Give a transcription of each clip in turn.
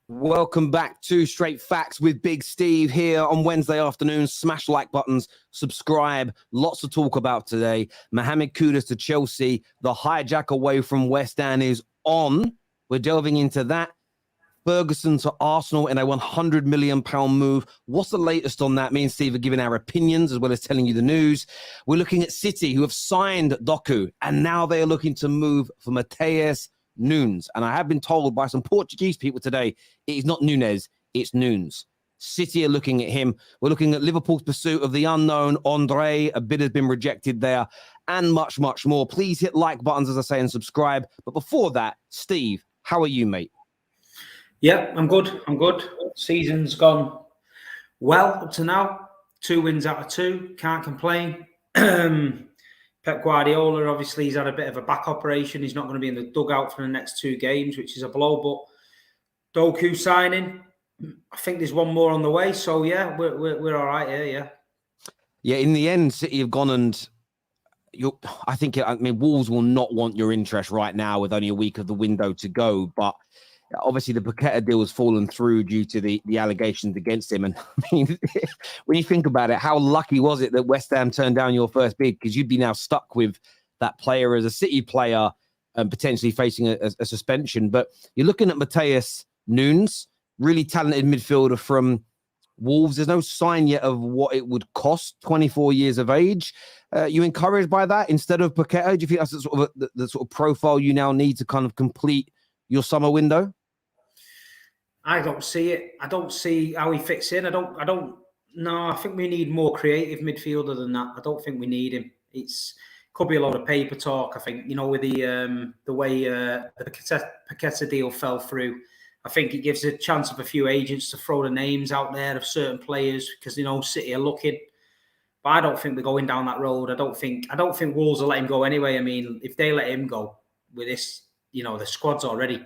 Welcome back to Straight Facts with Big Steve here on Wednesday afternoon. Smash like buttons, subscribe. Lots to talk about today. Mohamed Kudus to Chelsea. The hijack away from West Ham is on. We're delving into that. Ferguson to Arsenal in a £100 million move. What's the latest on that? Me and Steve are giving our opinions as well as telling you the news. We're looking at City, who have signed Doku, and now they are looking to move for Mateus Nunes. And I have been told by some Portuguese people today, it is not Nunes, it's Nunes. City are looking at him. We're looking at Liverpool's pursuit of the unknown Andre. A bid has been rejected there, and much, much more. Please hit like buttons, as I say, and subscribe. But before that, Steve, how are you, mate? Yeah, I'm good. I'm good. Season's gone well up to now. 2 wins out of 2. Can't complain. Pep Guardiola, obviously, he's had a bit of a back operation. He's not going to be in the dugout for the next 2 games, which is a blow. But Doku signing, I think there's one more on the way. So, yeah, we're all right here, yeah. Yeah, in the end, City have gone and... Wolves will not want your interest right now with only a week of the window to go. But obviously, the Paqueta deal has fallen through due to the allegations against him. And I mean, when you think about it, how lucky was it that West Ham turned down your first bid? Because you'd be now stuck with that player as a City player and potentially facing a suspension. But you're looking at Mateus Nunes, really talented midfielder from Wolves. There's no sign yet of what it would cost, 24 years of age. You encouraged by that instead of Paqueta? Do you think that's the sort of profile you now need to kind of complete your summer window? I don't see it. I don't see how he fits in. I don't know. I think we need more creative midfielder than that. I don't think we need him. Could be a lot of paper talk. I think, with the way the Paqueta deal fell through, I think it gives a chance of a few agents to throw the names out there of certain players because City are looking. But I don't think we're going down that road. I don't think Wolves will let him go anyway. I mean, if they let him go with this, the squad's already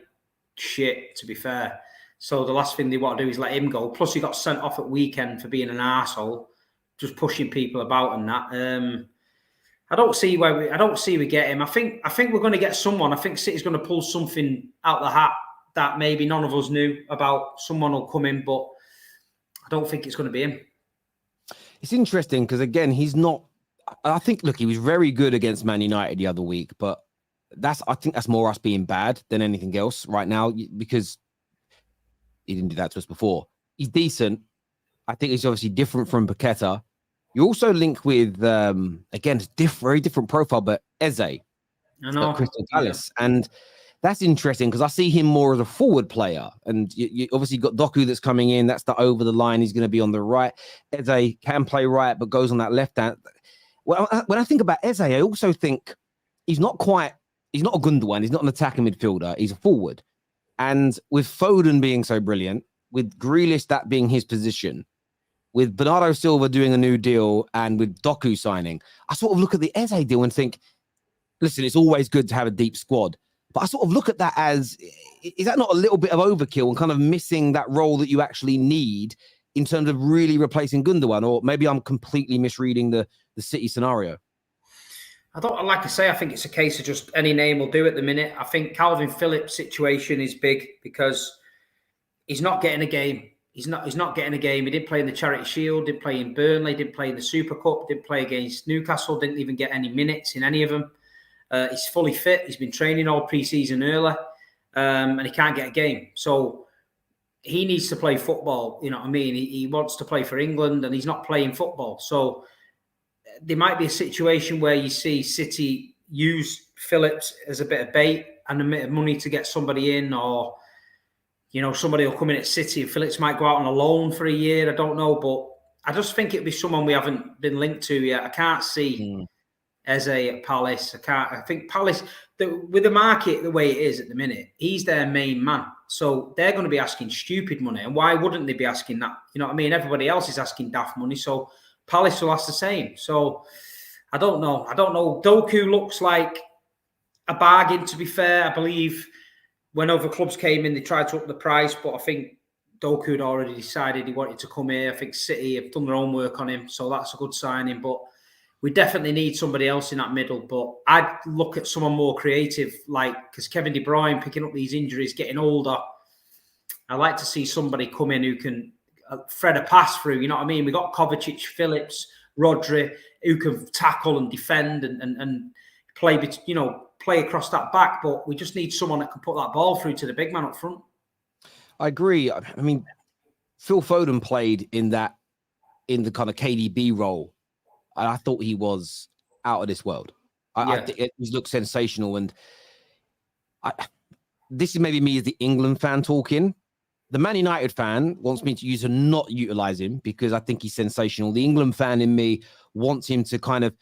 shit, to be fair. So the last thing they want to do is let him go. Plus, he got sent off at weekend for being an arsehole, just pushing people about and that. I don't see we get him. I think we're going to get someone. I think City's going to pull something out the hat that maybe none of us knew about. Someone will come in, but I don't think it's going to be him. It's interesting because, again, he's not... I think, look, he was very good against Man United the other week, but I think that's more us being bad than anything else right now because he didn't do that to us before. He's decent. I think he's obviously different from Paqueta. You also link with, again, very different profile, but Eze at Crystal Palace. Yeah. And that's interesting because I see him more as a forward player. And you obviously got Doku that's coming in. That's the over the line. He's going to be on the right. Eze can play right, but goes on that left hand. When I think about Eze, I also think he's not a Gundogan. He's not an attacking midfielder. He's a forward. And with Foden being so brilliant, with Grealish that being his position, with Bernardo Silva doing a new deal and with Doku signing, I sort of look at the Eze deal and think, listen, it's always good to have a deep squad. But I sort of look at that as, is that not a little bit of overkill and kind of missing that role that you actually need in terms of really replacing Gundogan? Or maybe I'm completely misreading the City scenario. I think it's a case of just any name will do at the minute. I think Calvin Phillips' situation is big because he's not getting a game. He's not getting a game. He didn't play in the Charity Shield, didn't play in Burnley, didn't play in the Super Cup, didn't play against Newcastle, didn't even get any minutes in any of them. He's fully fit. He's been training all pre-season early, and he can't get a game. So he needs to play football. You know what I mean? He wants to play for England, and he's not playing football. So there might be a situation where you see City use Phillips as a bit of bait and a bit of money to get somebody in, or somebody will come in at City and Phillips might go out on a loan for a year. I don't know, but I just think it'd be someone we haven't been linked to yet. I can't see Eze at Palace. I think Palace, with the market the way it is at the minute, he's their main man. So they're going to be asking stupid money. And why wouldn't they be asking that? You know what I mean? Everybody else is asking daft money. So Palace will ask the same. So I don't know. Doku looks like a bargain, to be fair. I believe when other clubs came in, they tried to up the price, but I think Doku had already decided he wanted to come here. I think City have done their own work on him, so that's a good signing. But we definitely need somebody else in that middle. But I'd look at someone more creative, because Kevin De Bruyne picking up these injuries, getting older. I like to see somebody come in who can thread a pass through. You know what I mean? We got Kovacic, Phillips, Rodri, who can tackle and defend and play across that back. But we just need someone that can put that ball through to the big man up front. I agree. I mean, Phil Foden played in the kind of KDB role, and I thought he was out of this world. I think he looked sensational, and this is maybe me as the England fan talking. The Man United fan wants me to not utilize him because I think he's sensational. The England fan in me wants him to kind of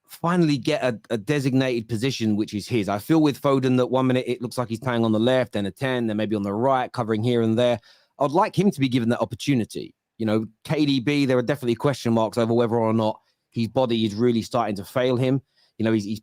finally get a designated position, which is his. I feel with Foden that 1 minute it looks like he's playing on the left, then a 10, then maybe on the right, covering here and there. I'd like him to be given that opportunity. You know, KDB, there are definitely question marks over whether or not his body is really starting to fail him. You know, he's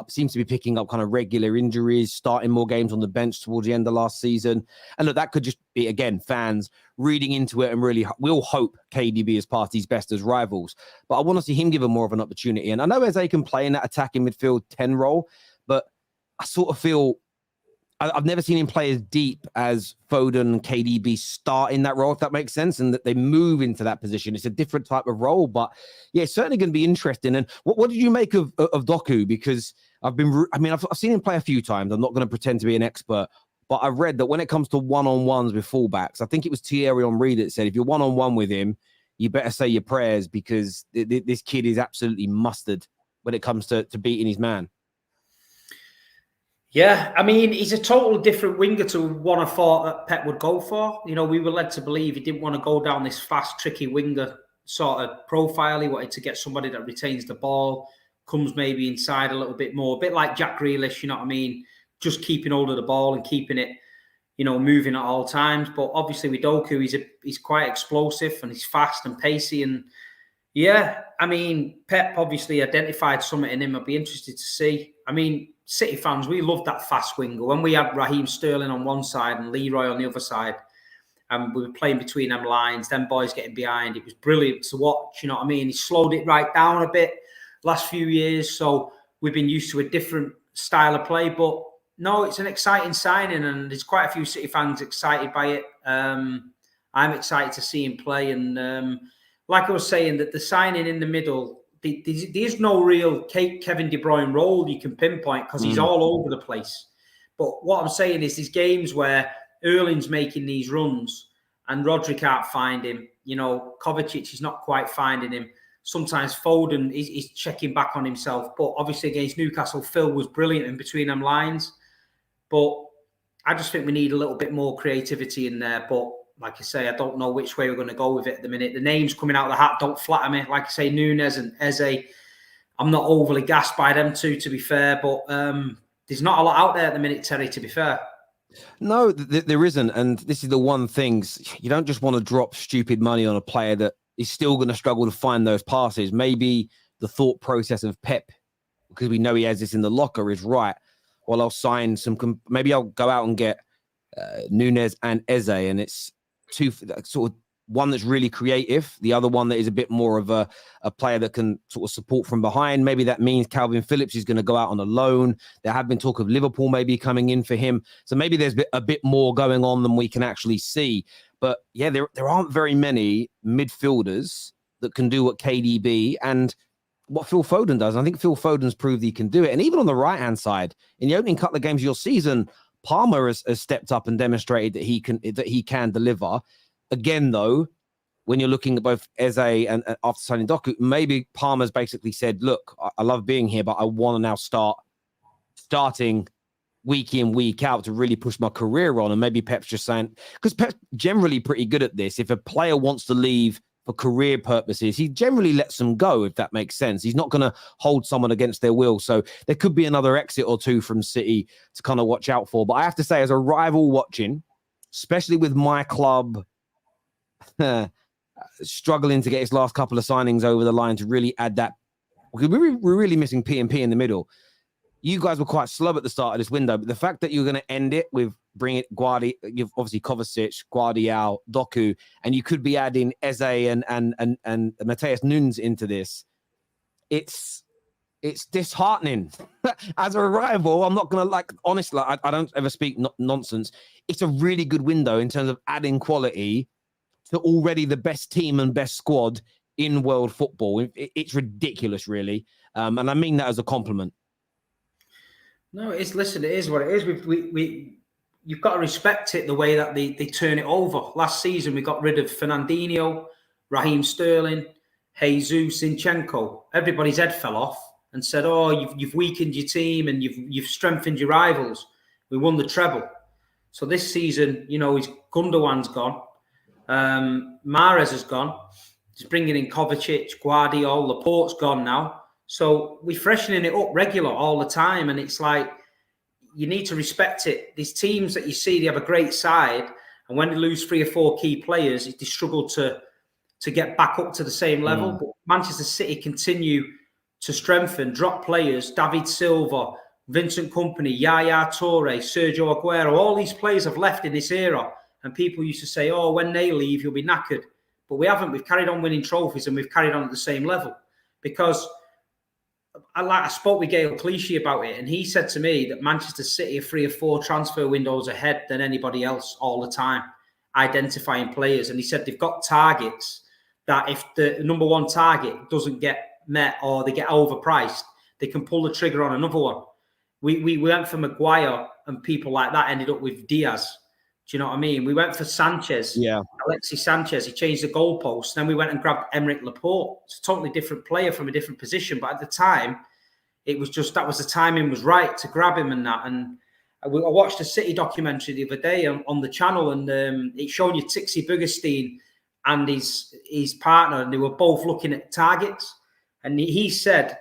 seems to be picking up kind of regular injuries, starting more games on the bench towards the end of last season. And look, that could just be, again, fans reading into it and really we'll hope KDB is Partey's best as rivals. But I want to see him given more of an opportunity. And I know Eze can play in that attacking midfield 10 role, but I sort of feel I've never seen him play as deep as Foden and KDB start in that role, if that makes sense, and that they move into that position. It's a different type of role, but yeah, it's certainly going to be interesting. And what did you make of Doku? Because I've seen him play a few times. I'm not going to pretend to be an expert, but I've read that when it comes to one-on-ones with fullbacks, I think it was Thierry Henry that said, if you're one-on-one with him, you better say your prayers because this kid is absolutely mustard when it comes to beating his man. Yeah, I mean, he's a total different winger to one I thought that Pep would go for. You know, we were led to believe he didn't want to go down this fast, tricky winger sort of profile. He wanted to get somebody that retains the ball, comes maybe inside a little bit more, a bit like Jack Grealish, you know what I mean? Just keeping hold of the ball and keeping it, moving at all times. But obviously with Doku, he's quite explosive and he's fast and pacey. And yeah, I mean, Pep obviously identified something in him. I'd be interested to see. I mean, City fans, we loved that fast winger. When we had Raheem Sterling on one side and Leroy on the other side, and we were playing between them lines, them boys getting behind, it was brilliant to watch, you know what I mean? He slowed it right down a bit last few years, so we've been used to a different style of play. But no, it's an exciting signing, and there's quite a few City fans excited by it. I'm excited to see him play, and like I was saying, that the signing in the middle, there's no real Kevin De Bruyne role you can pinpoint because he's all over the place. But what I'm saying is there's games where Erling's making these runs and Rodri can't find him. You know, Kovacic is not quite finding him. Sometimes Foden is checking back on himself. But obviously against Newcastle, Phil was brilliant in between them lines. But I just think we need a little bit more creativity in there. But like I say, I don't know which way we're going to go with it at the minute. The names coming out of the hat don't flatter me. Like I say, Nunes and Eze, I'm not overly gassed by them two, to be fair. But there's not a lot out there at the minute, Terry, to be fair. No, there isn't. And this is the one thing. You don't just want to drop stupid money on a player that is still going to struggle to find those passes. Maybe the thought process of Pep, because we know he has this in the locker, is right. Well, I'll sign maybe I'll go out and get Nunes and Eze, and it's two sort of one that's really creative, the other one that is a bit more of a player that can sort of support from behind. Maybe that means Calvin Phillips is going to go out on a loan. There have been talk of Liverpool maybe coming in for him. So maybe there's a bit more going on than we can actually see. But yeah, there aren't very many midfielders that can do what KDB and what Phil Foden does. And I think Phil Foden's proved he can do it. And even on the right-hand side, in the opening couple of games of your season, Palmer has stepped up and demonstrated that he can deliver. Again, though, when you're looking at both Eze and after signing Doku, maybe Palmer's basically said, look, I love being here, but I want to now starting week in, week out to really push my career on. And maybe Pep's just saying, because Pep's generally pretty good at this. If a player wants to leave for career purposes, he generally lets them go, if that makes sense. He's not going to hold someone against their will. So there could be another exit or two from City to kind of watch out for. But I have to say, as a rival watching, especially with my club struggling to get his last couple of signings over the line to really add that, because we're really missing P&P in the middle. you guys were quite slow at the start of this window, but the fact that you're going to end it with bringing Guardi, you've obviously Kovacic, Guardiol, Doku, and you could be adding Eze and Mateus Nunes into this. It's disheartening. As a rival, I'm not going to honestly, I don't ever speak nonsense. It's a really good window in terms of adding quality to already the best team and best squad in world football. It's ridiculous, really. And I mean that as a compliment. No, it is what it is. You've got to respect it the way that they turn it over. Last season, we got rid of Fernandinho, Raheem Sterling, Jesus, Zinchenko. Everybody's head fell off and said, "Oh, you've weakened your team and you've strengthened your rivals." We won the treble. So this season, Gundogan's gone, Mahrez has gone. He's bringing in Kovacic, Guardiola, Laporte's gone now. So we're freshening it up regular all the time. And it's like, you need to respect it. These teams that you see, they have a great side. And when they lose 3 or 4 key players, they struggle to get back up to the same level. But Manchester City continue to strengthen, drop players, David Silva, Vincent Kompany, Yaya Toure, Sergio Aguero. All these players have left in this era. And people used to say, oh, when they leave, you'll be knackered. But we haven't. We've carried on winning trophies and we've carried on at the same level. Because I spoke with Gail Clichy about it, and he said to me that Manchester City are 3 or 4 transfer windows ahead than anybody else all the time, identifying players. And he said they've got targets that if the number 1 target doesn't get met or they get overpriced, they can pull the trigger on another one. We went for Maguire, and people like that ended up with Diaz. Do you know what I mean? We went for Sanchez. Yeah. Alexis Sanchez. He changed the goalpost. Then we went and grabbed Emerick Laporte. It's a totally different player from a different position. But at the time, it was just, that was the timing was right to grab him and that. And I watched a City documentary the other day on the channel, and it showed you Tixi Bergestein and his partner, and they were both looking at targets. And he said,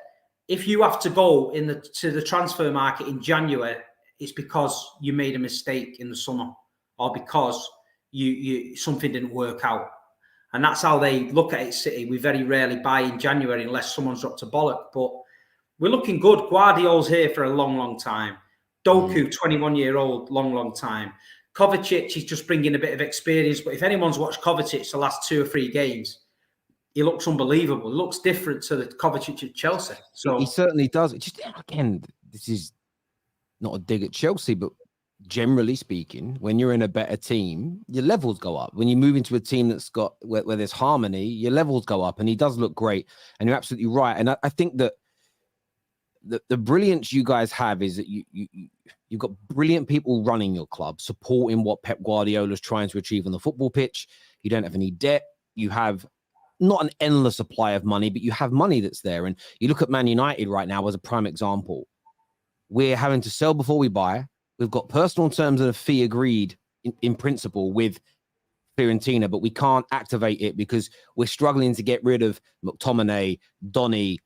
if you have to go to the transfer market in January, it's because you made a mistake in the summer, or because you something didn't work out. And that's how they look at it, City. We very rarely buy in January unless someone's dropped a bollock. But we're looking good. Guardiola's here for a long, long time. Doku, 21-year-old, long, long time. Kovacic is just bringing a bit of experience. But if anyone's watched Kovacic the last 2 or 3 games, he looks unbelievable. He looks different to the Kovacic at Chelsea. So he certainly does. It just, again, this is not a dig at Chelsea, but generally speaking, when you're in a better team, your levels go up. When you move into a team that's got where there's harmony, your levels go up, and he does look great. And you're absolutely right. And I think that the brilliance you guys have is that you've got brilliant people running your club, supporting what Pep Guardiola is trying to achieve on the football pitch. You don't have any debt. You have not an endless supply of money, but you have money that's there. And you look at Man United right now as a prime example. We're having to sell before we buy. We've got personal terms and a fee agreed in principle with Fiorentina, but we can't activate it because we're struggling to get rid of McTominay, Donny,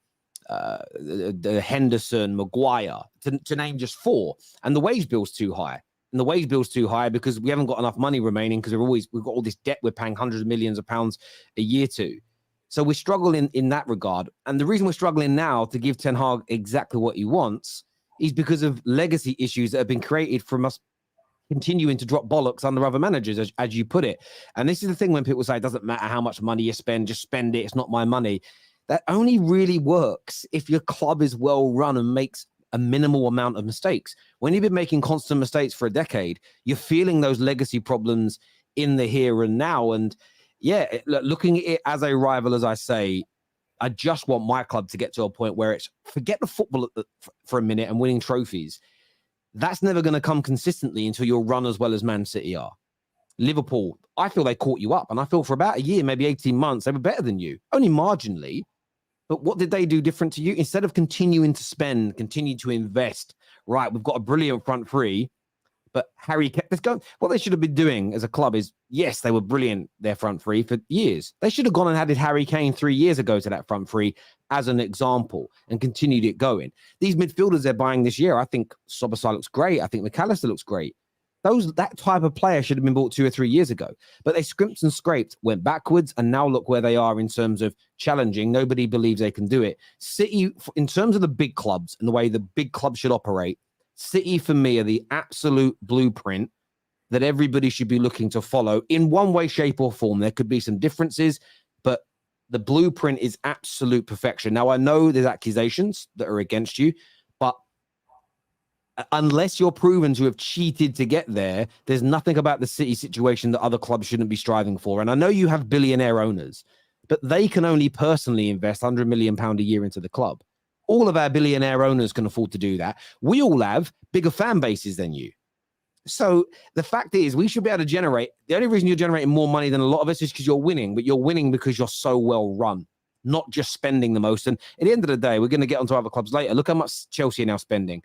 the Henderson, Maguire, to name just 4. And the wage bill's too high. And the wage bill's too high because we haven't got enough money remaining because we've got all this debt we're paying hundreds of millions of pounds a year to. So we're struggling in that regard. And the reason we're struggling now to give Ten Hag exactly what he wants is because of legacy issues that have been created from us continuing to drop bollocks under other managers, as you put it. And this is the thing when people say it doesn't matter how much money you spend, just spend it. It's not my money. That only really works if your club is well run and makes a minimal amount of mistakes. When you've been making constant mistakes for a decade, you're feeling those legacy problems in the here and now. And yeah, looking at it as a rival, as I say, I just want my club to get to a point where it's forget the football for a minute and winning trophies. That's never going to come consistently until you're run as well as Man City are. Liverpool, I feel they caught you up. And I feel for about a year, maybe 18 months, they were better than you. Only marginally. But what did they do different to you? Instead of continuing to spend, continue to invest, right, we've got a brilliant front three, but Harry kept this going. What they should have been doing as a club is, yes, they were brilliant, their front three, for years. They should have gone and added Harry Kane 3 years ago to that front three as an example and continued it going. These midfielders they're buying this year, I think Szoboszlai looks great. I think McAllister looks great. That type of player should have been bought 2 or 3 years ago. But they scrimped and scraped, went backwards, and now look where they are in terms of challenging. Nobody believes they can do it. City, in terms of the big clubs and the way the big clubs should operate, City, for me, are the absolute blueprint that everybody should be looking to follow in one way, shape, or form. There could be some differences, but the blueprint is absolute perfection. Now, I know there's accusations that are against you, but unless you're proven to have cheated to get there, there's nothing about the City situation that other clubs shouldn't be striving for. And I know you have billionaire owners, but they can only personally invest £100 million a year into the club. All of our billionaire owners can afford to do that. We all have bigger fan bases than you. So the fact is, we should be able to generate. The only reason you're generating more money than a lot of us is because you're winning, but you're winning because you're so well run, not just spending the most. And at the end of the day, we're going to get onto other clubs later. Look how much Chelsea are now spending.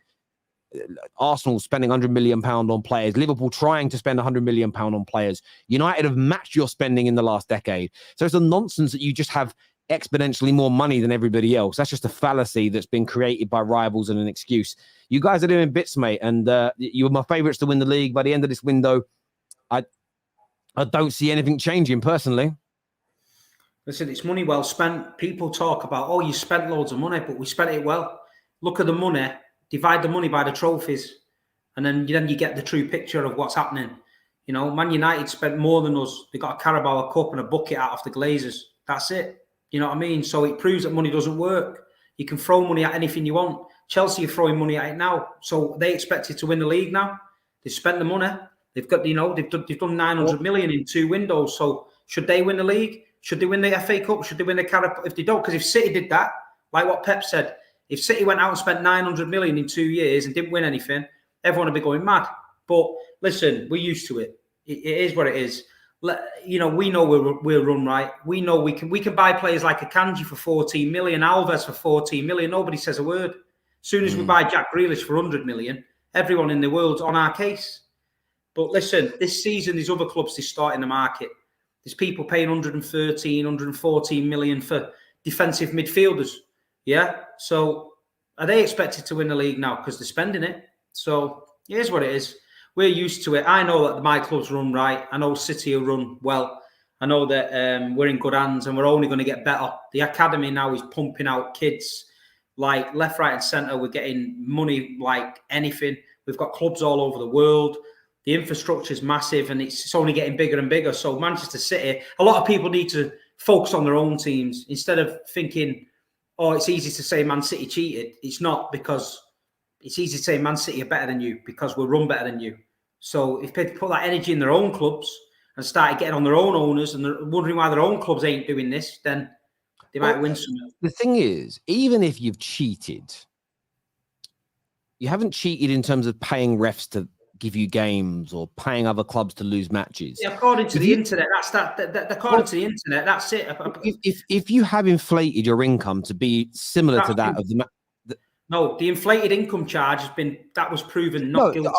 Arsenal spending £100 million on players. Liverpool trying to spend £100 million on players. United have matched your spending in the last decade. So it's a nonsense that you just have exponentially more money than everybody else. That's just a fallacy that's been created by rivals and an excuse. You guys are doing bits, mate, and you were my favourites to win the league. By the end of this window, I don't see anything changing personally. Listen, it's money well spent. People talk about, oh, you spent loads of money, but we spent it well. Look at the money. Divide the money by the trophies, and then you get the true picture of what's happening. You know, Man United spent more than us. They got a Carabao Cup and a bucket out of the Glazers. That's it. You know what I mean? So it proves that money doesn't work. You can throw money at anything you want. Chelsea are throwing money at it now. So they expected to win the league now. They've spent the money. They've got, they've done 900 million in 2 windows. So should they win the league? Should they win the FA Cup? Should they win the Carabao? If they don't, because if City did that, like what Pep said, if City went out and spent 900 million in 2 years and didn't win anything, everyone would be going mad. But listen, we're used to it. It is what it is. We know we're run right. We know we can buy players like Akanji for 14 million, Alves for 14 million. Nobody says a word. As soon as we buy Jack Grealish for 100 million, everyone in the world's on our case. But listen, this season, there's other clubs that start in the market. There's people paying 113, 114 million for defensive midfielders. Yeah. So are they expected to win the league now because they're spending it? So here's what it is. We're used to it. I know that my clubs run right. I know City will run well. I know that we're in good hands and we're only going to get better. The academy now is pumping out kids like left, right, and centre. We're getting money like anything. We've got clubs all over the world. The infrastructure is massive and it's only getting bigger and bigger. So Manchester City, a lot of people need to focus on their own teams instead of thinking, oh, it's easy to say Man City cheated. It's not, because it's easy to say Man City are better than you because we're run better than you. So if people put that energy in their own clubs and started getting on their own owners and they're wondering why their own clubs ain't doing this, then they might win something. The thing is, even if you've cheated, you haven't cheated in terms of paying refs to give you games or paying other clubs to lose matches. Yeah, according to the internet, according to the internet, that's it. If you have inflated your income to be similar to that of the no, the inflated income charge was proven not guilty.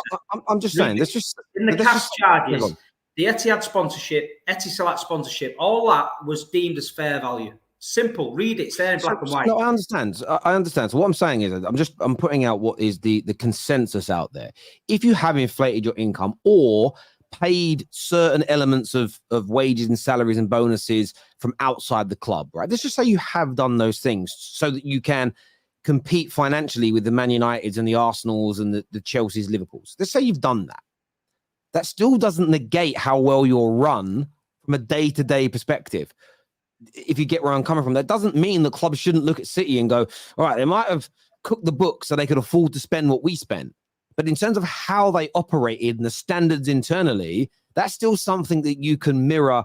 I'm just saying, there's just in the cash charges, the Etihad sponsorship, Etisalat sponsorship, all that was deemed as fair value. Simple. Read it. It's there in black and white. No, I understand. So what I'm saying is, I'm putting out what is the consensus out there. If you have inflated your income or paid certain elements of wages and salaries and bonuses from outside the club, right? Let's just say you have done those things so that you can compete financially with the Man Uniteds and the Arsenals and the Chelseas, Liverpools. Let's say you've done that. That still doesn't negate how well you're run from a day-to-day perspective. If you get where I'm coming from, that doesn't mean the club shouldn't look at City and go, all right, they might have cooked the books so they could afford to spend what we spent. But in terms of how they operated and the standards internally, that's still something that you can mirror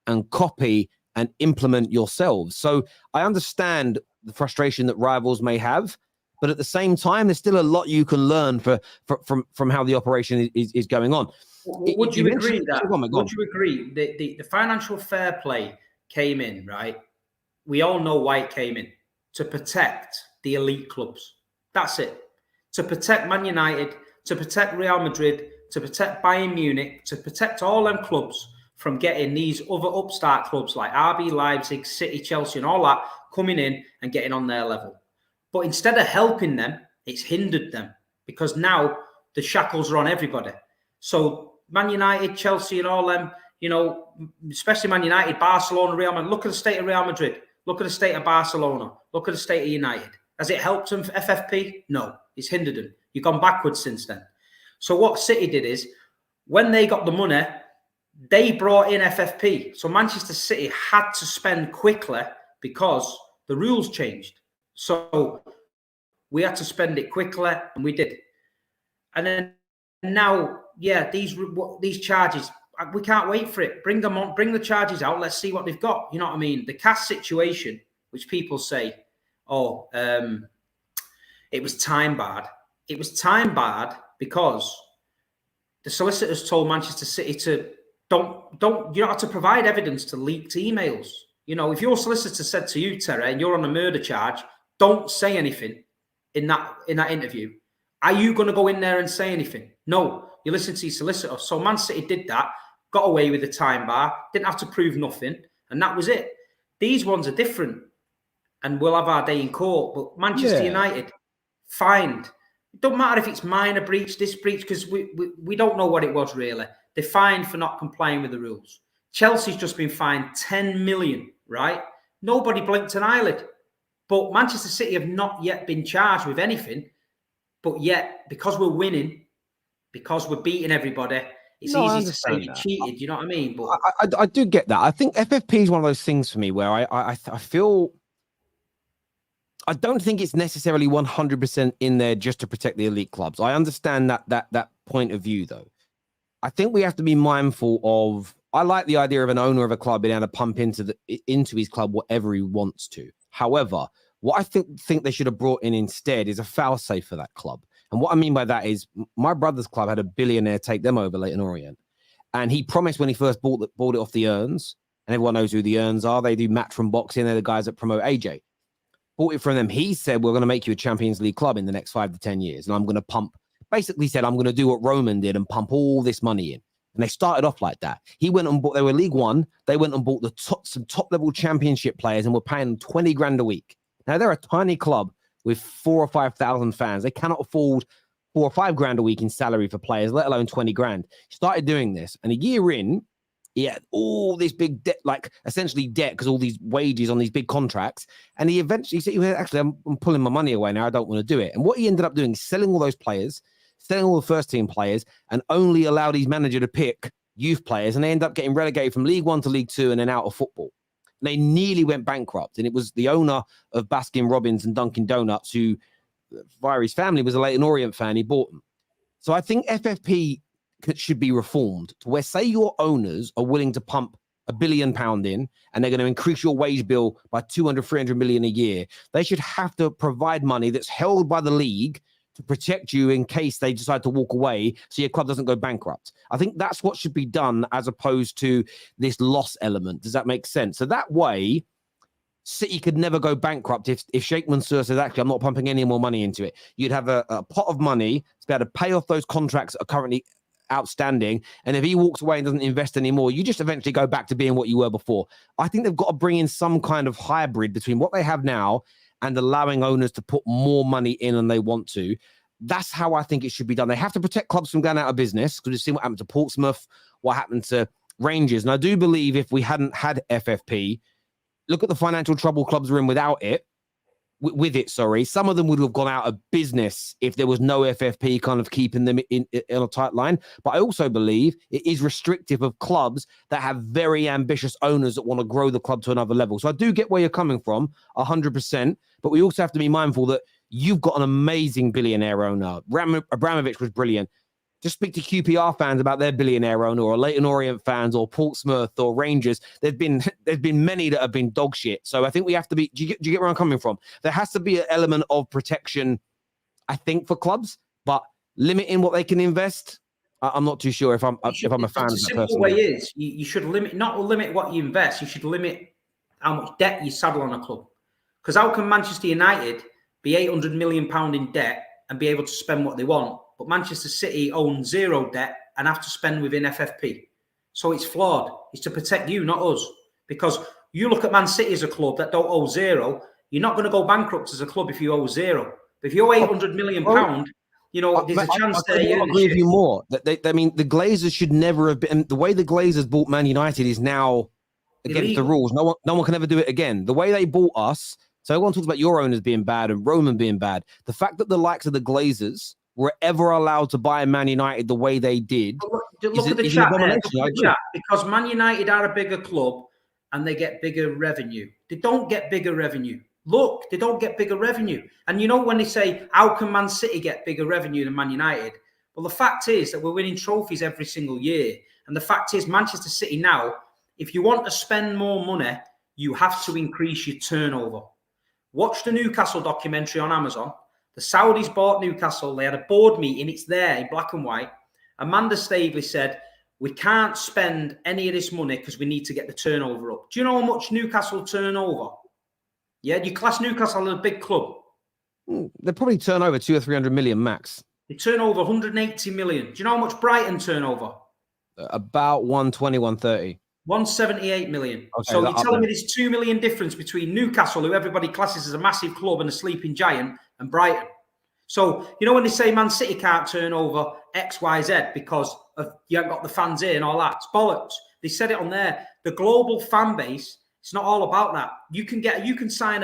and copy and implement yourselves. So I understand the frustration that rivals may have, but at the same time, there's still a lot you can learn from how the operation is going on. Would you agree that? Would you agree that the financial fair play came in, right? We all know why it came in, to protect the elite clubs. That's it. To protect Man United, to protect Real Madrid, to protect Bayern Munich, to protect all them clubs from getting these other upstart clubs like RB Leipzig, City, Chelsea, and all that coming in and getting on their level. But instead of helping them, it's hindered them because now the shackles are on everybody. So Man United, Chelsea, and all them, especially Man United, Barcelona, Real Madrid. Look at the state of Real Madrid. Look at the state of Barcelona. Look at the state of United. Has it helped them for FFP? No, it's hindered them. You've gone backwards since then. So what City did is, when they got the money, they brought in FFP. So Manchester City had to spend quickly because the rules changed. So we had to spend it quickly, and we did. And then now, these charges, we can't wait for it. Bring them on, bring the charges out. Let's see what they've got. You know what I mean? The Cass situation, which people say, it was time barred. It was time barred because the solicitors told Manchester City to you don't have to provide evidence to leaked emails. If your solicitor said to you, Terry, and you're on a murder charge, don't say anything in that interview. Are you going to go in there and say anything? No, you listen to your solicitor. So Man City did that, got away with the time bar, didn't have to prove nothing, and that was it. These ones are different, and we'll have our day in court. But Manchester United, fined. It don't matter if it's minor breach, this breach, because we don't know what it was really. They're fined for not complying with the rules. Chelsea's just been fined 10 million, right? Nobody blinked an eyelid. But Manchester City have not yet been charged with anything. But yet, because we're winning, because we're beating everybody, it's easy to say you cheated. You know what I mean? But I do get that. I think FFP is one of those things for me where I feel... I don't think it's necessarily 100% in there just to protect the elite clubs. I understand that point of view, though. I think we have to be mindful of... I like the idea of an owner of a club being able to pump into his club whatever he wants to. However, what I think they should have brought in instead is a fail-safe for that club. And what I mean by that is my brother's club had a billionaire take them over, Leyton Orient. And he promised when he first bought it off the Earns, and everyone knows who the Earns are. They do Matchroom Boxing. They're the guys that promote AJ. Bought it from them. He said, we're going to make you a Champions League club in the next 5 to 10 years. And I'm going to pump, basically said, I'm going to do what Roman did and pump all this money in. And they started off like that. He went and bought, they were League One. They went and bought some top level championship players and were paying them 20 grand a week. Now they're a tiny club with 4,000 or 5,000 fans. They cannot afford 4 or 5 grand a week in salary for players, let alone 20 grand. He started doing this. And a year in, he had all this big debt, like essentially debt, because all these wages on these big contracts. And he eventually said, actually, I'm pulling my money away now. I don't want to do it. And what he ended up doing is selling all those players, selling all the first team players, and only allowed his manager to pick youth players. And they end up getting relegated from League One to League Two and then out of football. And they nearly went bankrupt. And it was the owner of Baskin Robbins and Dunkin' Donuts, who via his family was a Leyton Orient fan. He bought them. So I think FFP should be reformed to where, say, your owners are willing to pump £1 billion in and they're going to increase your wage bill by 200, 300 million a year. They should have to provide money that's held by the league to protect you in case they decide to walk away so your club doesn't go bankrupt. I think that's what should be done as opposed to this loss element. Does that make sense? So that way, City could never go bankrupt if Sheikh Mansour says, actually, I'm not pumping any more money into it. You'd have a pot of money to be able to pay off those contracts that are currently outstanding. And if he walks away and doesn't invest anymore, you just eventually go back to being what you were before. I think they've got to bring in some kind of hybrid between what they have now and allowing owners to put more money in than they want to. That's how I think it should be done. They have to protect clubs from going out of business, because we've seen what happened to Portsmouth, what happened to Rangers. And I do believe if we hadn't had FFP, look at the financial trouble clubs are in without it. Some of them would have gone out of business if there was no FFP kind of keeping them in a tight line. But I also believe it is restrictive of clubs that have very ambitious owners that want to grow the club to another level. So I do get where you're coming from, 100%. But we also have to be mindful that you've got an amazing billionaire owner. Abramovich was brilliant. Just speak to QPR fans about their billionaire owner, or Leyton Orient fans, or Portsmouth, or Rangers. There's been many that have been dog shit. So I think we have to be. Do you get where I'm coming from? There has to be an element of protection, I think, for clubs, but limiting what they can invest. I'm not too sure if I'm a fan of that person. The simple way is you should not limit what you invest. You should limit how much debt you saddle on a club. Because how can Manchester United be £800 million in debt and be able to spend what they want? But Manchester City own zero debt and have to spend within FFP. So it's flawed. It's to protect you, not us. Because you look at Man City as a club that don't owe zero, you're not going to go bankrupt as a club if you owe zero. But if you owe £800 million, You know, there's a chance there. I agree with you more. I mean, the Glazers should never have been. The way the Glazers bought Man United is now against the rules. No one can ever do it again. The way they bought us. So everyone talks about your owners being bad and Roman being bad. The fact that the likes of the Glazers were ever allowed to buy Man United the way they did. Look at the chat there. Look at the chat. Because Man United are a bigger club and they get bigger revenue. They don't get bigger revenue. Look, they don't get bigger revenue. And you know when they say, how can Man City get bigger revenue than Man United? Well, the fact is that we're winning trophies every single year. And the fact is Manchester City now, if you want to spend more money, you have to increase your turnover. Watch the Newcastle documentary on Amazon. The Saudis bought Newcastle. They had a board meeting. It's there in black and white. Amanda Staveley said, we can't spend any of this money because we need to get the turnover up. Do you know how much Newcastle turn over? Yeah, do you class Newcastle as a big club? They probably turn over 200 or 300 million max. They turn over 180 million. Do you know how much Brighton turn over? About 120, 130. 178 million. Okay, so you're telling me there's 2 million difference between Newcastle, who everybody classes as a massive club and a sleeping giant, and Brighton. So, you know when they say Man City can't turn over X, Y, Z because you haven't got the fans here and all that? It's bollocks. They said it on there. The global fan base, it's not all about that. You can sign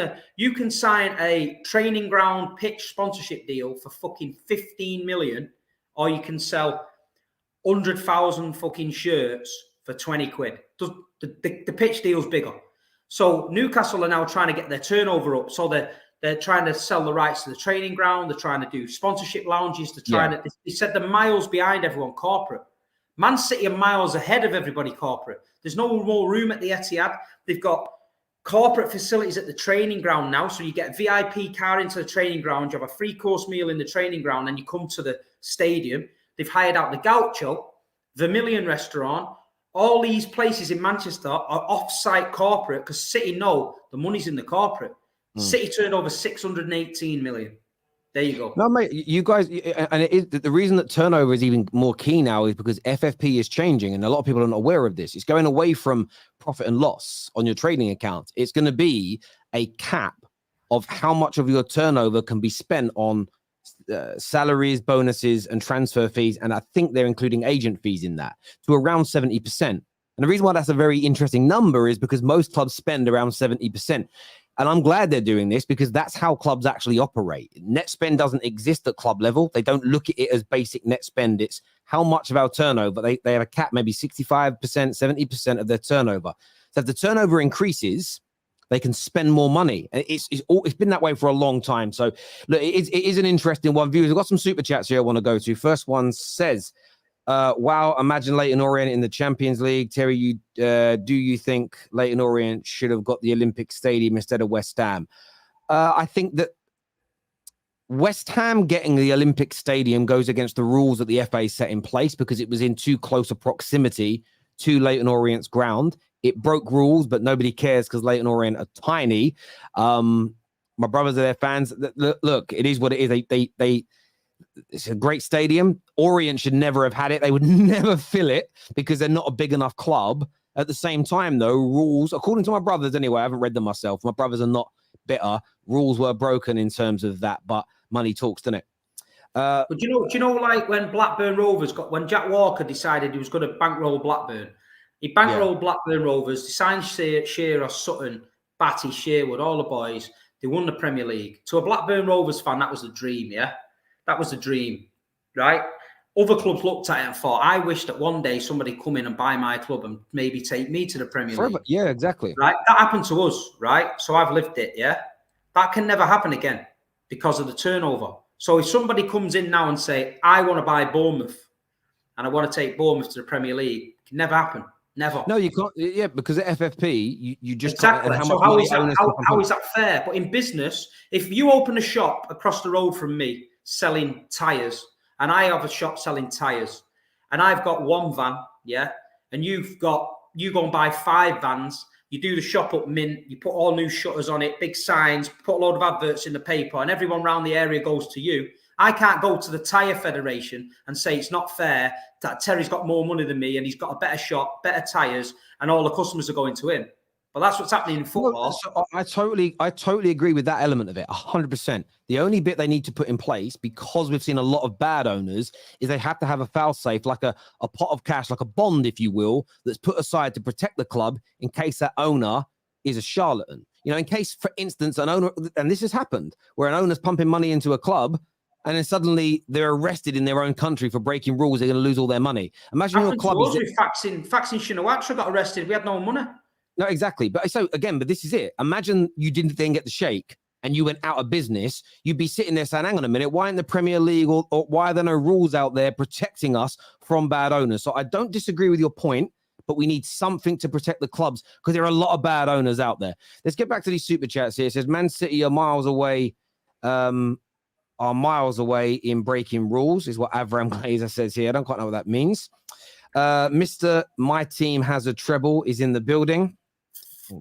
a training ground pitch sponsorship deal for fucking 15 million, or you can sell 100,000 fucking shirts for 20 quid. The pitch deal's bigger. So Newcastle are now trying to get their turnover up. So they're trying to sell the rights to the training ground. They're trying to do sponsorship lounges. They said they're miles behind everyone corporate. Man City are miles ahead of everybody corporate. There's no more room at the Etihad. They've got corporate facilities at the training ground now. So you get a VIP car into the training ground. You have a 3-course meal in the training ground. And you come to the stadium. They've hired out the Gaucho, Vermilion Restaurant. All these places in Manchester are off-site corporate because City know the money's in the corporate. City turned over 618 million. There you go. No, mate, you guys, and it is the reason that turnover is even more key now is because FFP is changing, and a lot of people are not aware of this. It's going away from profit and loss on your trading account. It's going to be a cap of how much of your turnover can be spent on salaries, bonuses, and transfer fees, and I think they're including agent fees in that, to around 70%. And the reason why that's a very interesting number is because most clubs spend around 70%. And I'm glad they're doing this because that's how clubs actually operate. Net spend doesn't exist at club level. They don't look at it as basic net spend. It's how much of our turnover. They have a cap, maybe 65%, 70% of their turnover. So if the turnover increases, they can spend more money. And it's been that way for a long time. So look, it is an interesting one. Viewers, we've got some super chats here I want to go to. First one says, wow, imagine Leyton Orient in the Champions League. Terry, do you think Leyton Orient should have got the Olympic Stadium instead of West Ham? I think that West Ham getting the Olympic Stadium goes against the rules that the FA set in place because it was in too close a proximity to Leyton Orient's ground. It broke rules, but nobody cares because Leyton Orient are tiny. My brothers are their fans. Look, it is what it is. It's a great stadium. Orient should never have had it. They would never fill it because they're not a big enough club. At the same time, though, rules, according to my brothers anyway, I haven't read them myself. My brothers are not bitter. Rules were broken in terms of that, but money talks, doesn't it? But do you know, like when Blackburn Rovers when Jack Walker decided he was going to bankroll Blackburn, he bankrolled Blackburn Rovers, they signed Shearer, Sutton, Batty, Sherwood, all the boys. They won the Premier League. To a Blackburn Rovers fan, that was the dream, yeah? That was the dream, right? Other clubs looked at it and thought, I wish that one day somebody come in and buy my club and maybe take me to the Premier League. Yeah, exactly. Right? That happened to us, right? So I've lived it, yeah? That can never happen again because of the turnover. So if somebody comes in now and say, I want to buy Bournemouth and I want to take Bournemouth to the Premier League, it can never happen. Never. No, you can't. Yeah, because at FFP, you just exactly. Can't, so how is that fair? But in business, if you open a shop across the road from me selling tyres, and I have a shop selling tyres, and I've got one van, yeah, and you go and buy 5 vans, you do the shop up mint, you put all new shutters on it, big signs, put a load of adverts in the paper, and everyone around the area goes to you. I can't go to the Tyre Federation and say it's not fair that Terry's got more money than me and he's got a better shop, better tyres, and all the customers are going to him. But that's what's happening in football. So I totally agree with that element of it, 100%. The only bit they need to put in place, because we've seen a lot of bad owners, is they have to have a foul safe, like a pot of cash, like a bond, if you will, that's put aside to protect the club in case that owner is a charlatan. You know, in case, for instance, an owner, and this has happened, where an owner's pumping money into a club, and then suddenly they're arrested in their own country for breaking rules. They're going to lose all their money. Imagine your club is Faxing Shinawatra got arrested. We had no money. No, exactly. But so again, but this is it. Imagine you didn't then get the shake and you went out of business. You'd be sitting there saying, hang on a minute, why in the Premier League or why are there no rules out there protecting us from bad owners? So I don't disagree with your point, but we need something to protect the clubs because there are a lot of bad owners out there. Let's get back to these super chats here. It says Man City are miles away in breaking rules, is what Avram Glazer says here. I don't quite know what that means. Mr. My team has a treble is in the building.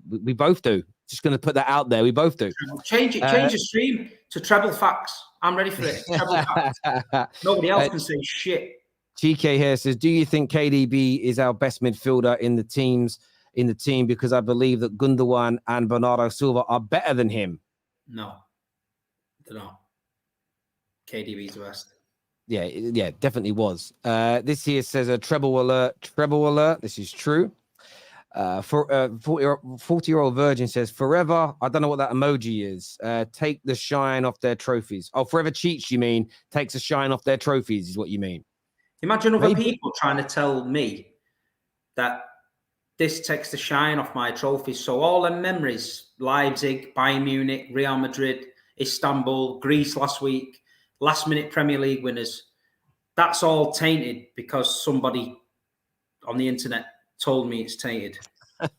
We both do. Just going to put that out there. We both do. Change the stream to treble facts. I'm ready for it. Treble facts. Nobody else can say shit. GK here says, do you think KDB is our best midfielder in the team? Because I believe that Gundogan and Bernardo Silva are better than him. No, they're not. KDB's the best. Yeah, definitely was. This here says a treble alert. This is true. For 40-year-old virgin says forever. I don't know what that emoji is. Take the shine off their trophies. Oh, forever cheats. You mean takes the shine off their trophies is what you mean. Imagine other people trying to tell me that this takes the shine off my trophies. So all the memories, Leipzig, Bayern Munich, Real Madrid, Istanbul, Greece last week, last-minute Premier League winners, that's all tainted because somebody on the internet told me it's tainted. All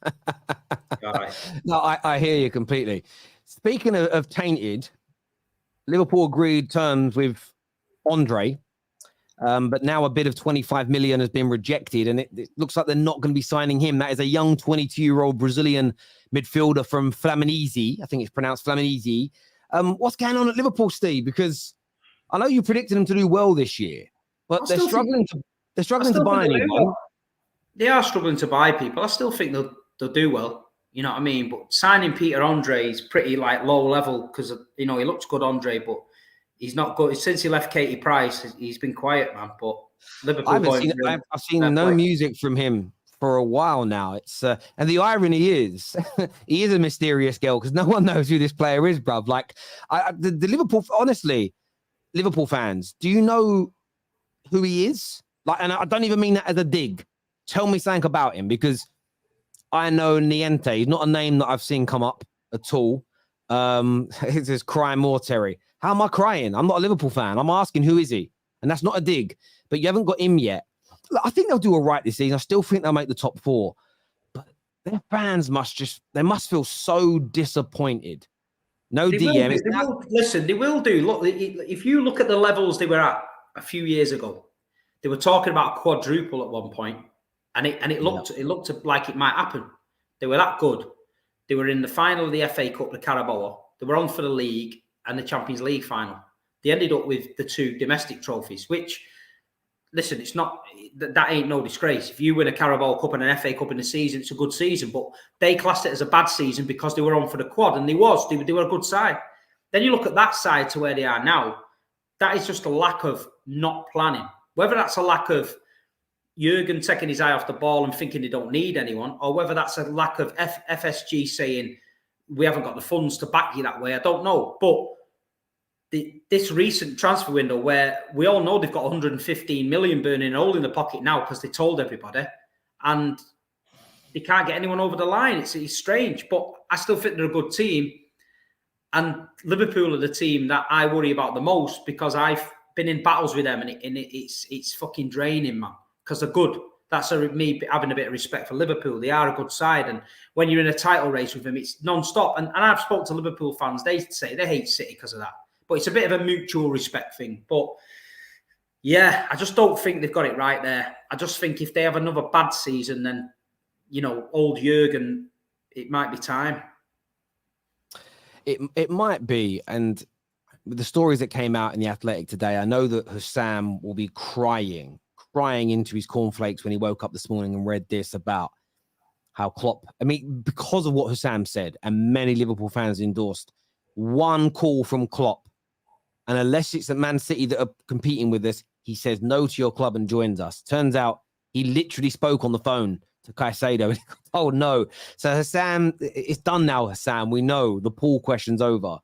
right. No, I hear you completely. Speaking of tainted, Liverpool agreed terms with Andre, but now a bid of 25 million has been rejected, and it looks like they're not going to be signing him. That is a young 22-year-old Brazilian midfielder from Fluminense. I think it's pronounced Fluminense. What's going on at Liverpool, Steve? Because I know you predicted them to do well this year, but they're struggling to buy anyone. They are struggling to buy people. I still think they'll do well. You know what I mean? But signing Peter Andre is pretty like low level because he looks good, Andre, but he's not good. Since he left Katie Price, he's been quiet, man. But Liverpool, I've seen no music from him for a while now. It's and the irony is he is a mysterious girl because no one knows who this player is, bruv. Like the Liverpool, honestly, Liverpool fans, do you know who he is? Like, and I don't even mean that as a dig. Tell me something about him because I know Niente. He's not a name that I've seen come up at all. It says cry more, Terry. How am I crying? I'm not a Liverpool fan. I'm asking who is he? And that's not a dig. But you haven't got him yet. I think they'll do all right this season. I still think they'll make the top 4. But their fans must feel so disappointed. No DM. Listen, they will do. Look, if you look at the levels they were at a few years ago, they were talking about a quadruple at one point. And it looked like it might happen. They were that good. They were in the final of the FA Cup, the Carabao. They were on for the league and the Champions League final. They ended up with the 2 domestic trophies, which, listen, it's not that ain't no disgrace. If you win a Carabao Cup and an FA Cup in a season, it's a good season. But they classed it as a bad season because they were on for the quad, and they were a good side. Then you look at that side to where they are now. That is just a lack of not planning. Whether that's a lack of Jurgen taking his eye off the ball and thinking they don't need anyone, or whether that's a lack of FSG saying we haven't got the funds to back you that way, I don't know. But this recent transfer window where we all know they've got 115 million burning a hole in the pocket now because they told everybody, and they can't get anyone over the line. It's strange, but I still think they're a good team. And Liverpool are the team that I worry about the most because I've been in battles with them, and it's fucking draining, man. Because they're good. That's me having a bit of respect for Liverpool. They are a good side. And when you're in a title race with them, it's non-stop. And I've spoken to Liverpool fans. They say they hate City because of that. But it's a bit of a mutual respect thing. But, yeah, I just don't think they've got it right there. I just think if they have another bad season, then, old Jurgen, it might be time. It might be. And with the stories that came out in The Athletic today, I know that Hussam will be crying into his cornflakes when he woke up this morning and read this about how Klopp, I mean, because of what Hussam said and many Liverpool fans endorsed, one call from Klopp, and unless it's at Man City that are competing with us, he says no to your club and joins us. Turns out he literally spoke on the phone to Caicedo. And oh, no. So Hussam, it's done now, Hussam. We know the Paul question's over.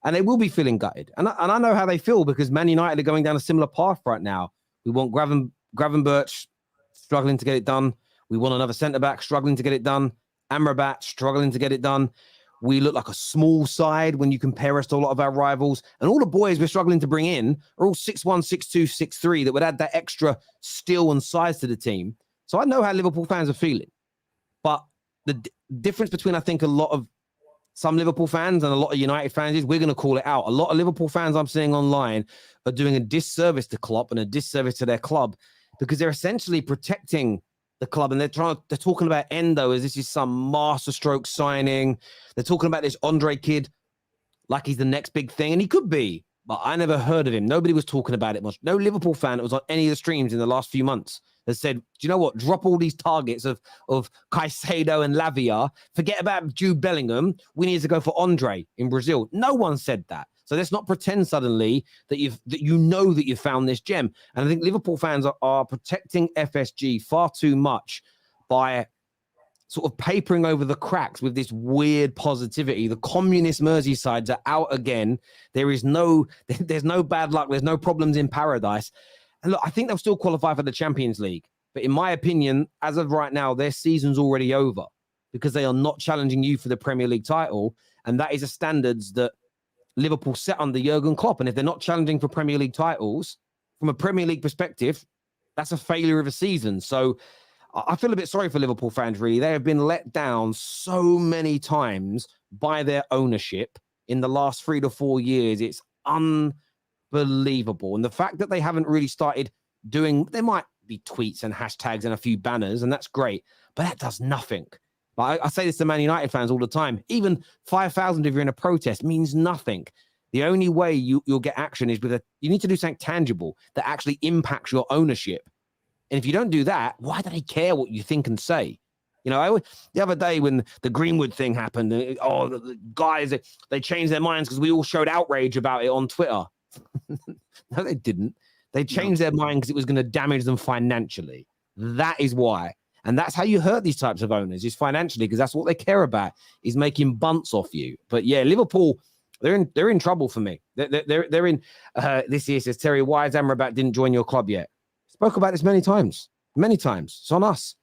And they will be feeling gutted. And I know how they feel because Man United are going down a similar path right now. We want Gravenberch struggling to get it done. We want another centre-back struggling to get it done. Amrabat struggling to get it done. We look like a small side when you compare us to a lot of our rivals. And all the boys we're struggling to bring in are all 6'1", 6'2", 6'3", that would add that extra steel and size to the team. So I know how Liverpool fans are feeling. But the difference between, I think, a lot of some Liverpool fans and a lot of United fans is we're going to call it out. A lot of Liverpool fans I'm seeing online are doing a disservice to Klopp and a disservice to their club because they're essentially protecting the club, and they're talking about Endo as this is some masterstroke signing. They're talking about this Andre kid like he's the next big thing, and he could be, but I never heard of him. Nobody was talking about it much. No Liverpool fan that was on any of the streams in the last few months has said, do you know what? Drop all these targets of Caicedo and Lavia. Forget about Jude Bellingham. We need to go for Andre in Brazil. No one said that. So let's not pretend suddenly that you know that you've found this gem. And I think Liverpool fans are protecting FSG far too much by sort of papering over the cracks with this weird positivity. The communist Merseysides are out again. There's no bad luck. There's no problems in paradise. And look, I think they'll still qualify for the Champions League. But in my opinion, as of right now, their season's already over because they are not challenging you for the Premier League title. And that is a standards that Liverpool set under Jurgen Klopp. And if they're not challenging for Premier League titles, from a Premier League perspective, that's a failure of a season. So I feel a bit sorry for Liverpool fans, really. They have been let down so many times by their ownership in the last 3 to 4 years. It's unbelievable. And the fact that they haven't really started doing, there might be tweets and hashtags and a few banners, and that's great, but that does nothing. I say this to Man United fans all the time. Even 5,000 if you're in a protest means nothing. The only way you'll get action is you need to do something tangible that actually impacts your ownership. And if you don't do that, why do they care what you think and say? You know, the other day when the Greenwood thing happened, the guys, they changed their minds because we all showed outrage about it on Twitter. No, they didn't. They changed their mind because it was going to damage them financially. That is why. And that's how you hurt these types of owners, is financially, because that's what they care about, is making bunts off you. But yeah, Liverpool, they're in trouble for me. They're in this year, says Terry, why is Amrabat didn't join your club yet? Spoke about this many times. It's on us.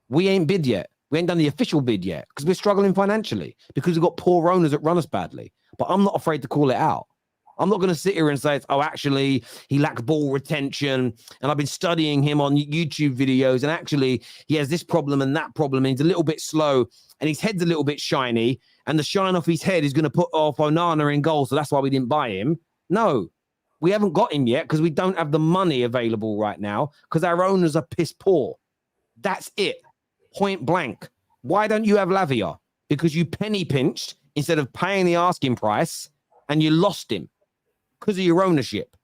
We ain't bid yet. We ain't done the official bid yet because we're struggling financially because we've got poor owners that run us badly. But I'm not afraid to call it out. I'm not going to sit here and say, oh, actually, he lacks ball retention. And I've been studying him on YouTube videos. And actually, he has this problem and that problem. And he's a little bit slow. And his head's a little bit shiny. And the shine off his head is going to put off Onana in goal. So that's why we didn't buy him. No, we haven't got him yet because we don't have the money available right now because our owners are piss poor. That's it. Point blank. Why don't you have Lavia? Because you penny pinched instead of paying the asking price and you lost him. Because of your ownership,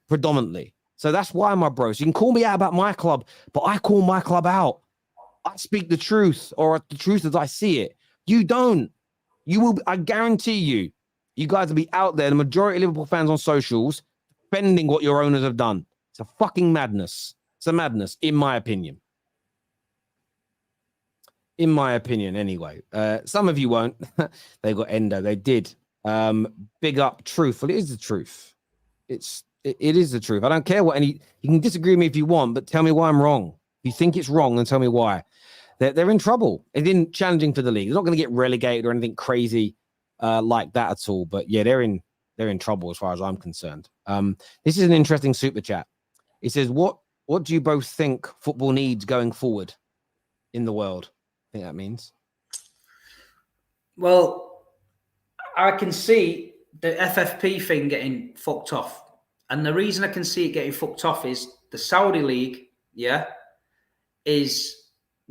predominantly. So that's why, my bros. You can call me out about my club, but I call my club out. I speak the truth, or the truth as I see it. You don't. You will. I guarantee you, you guys will be out there, the majority of Liverpool fans on socials, defending what your owners have done. It's a fucking madness. It's a madness, in my opinion. In my opinion, anyway. Some of you won't. They got Endo. They did. Big up truth. Well, it is the truth. It is the truth. I don't care what you can disagree with me if you want, but tell me why I'm wrong. If you think it's wrong, then tell me why. They're in trouble. They're in challenging for the league. They're not going to get relegated or anything crazy like that at all. But yeah, they're in trouble as far as I'm concerned. This is an interesting super chat. It says, what do you both think football needs going forward in the world? I think that means. Well, I can see the FFP thing getting fucked off. And the reason I can see it getting fucked off is the Saudi League, is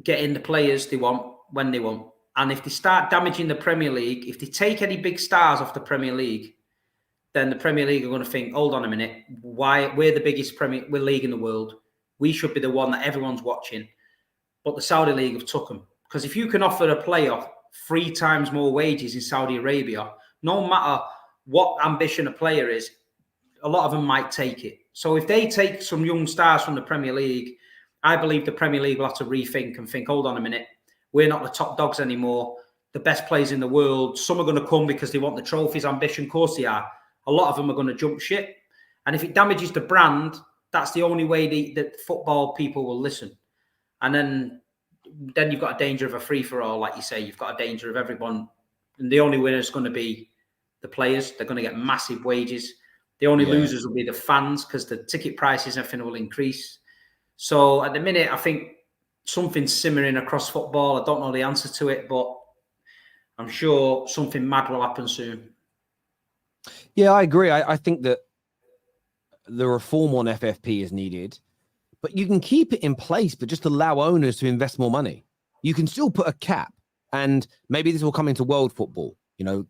getting the players they want when they want. And if they start damaging the Premier League, if they take any big stars off the Premier League, then the Premier League are going to think, hold on a minute, why we're the biggest league in the world. We should be the one that everyone's watching. But the Saudi League have took them Because if you can offer a player 3 times more wages in Saudi Arabia, no matter what ambition a player is, a lot of them might take it. So if they take some young stars from the Premier League, I believe the Premier League will have to rethink and think, hold on a minute, we're not the top dogs anymore. The best players in the world, some are going to come because they want the trophies, ambition, of course they are. A lot of them are going to jump ship. And if it damages the brand, that's the only way that football people will listen. And then you've got a danger of a free-for-all, like you say. You've got a danger of everyone. And the only winner is going to be the players. They're going to get massive wages. The only losers will be the fans because the ticket prices and everything will increase. So at the minute, I think something's simmering across football. I don't know the answer to it, but I'm sure something mad will happen soon. Yeah, I agree. I think that the reform on FFP is needed, but you can keep it in place, but just allow owners to invest more money. You can still put a cap, and maybe this will come into world football, and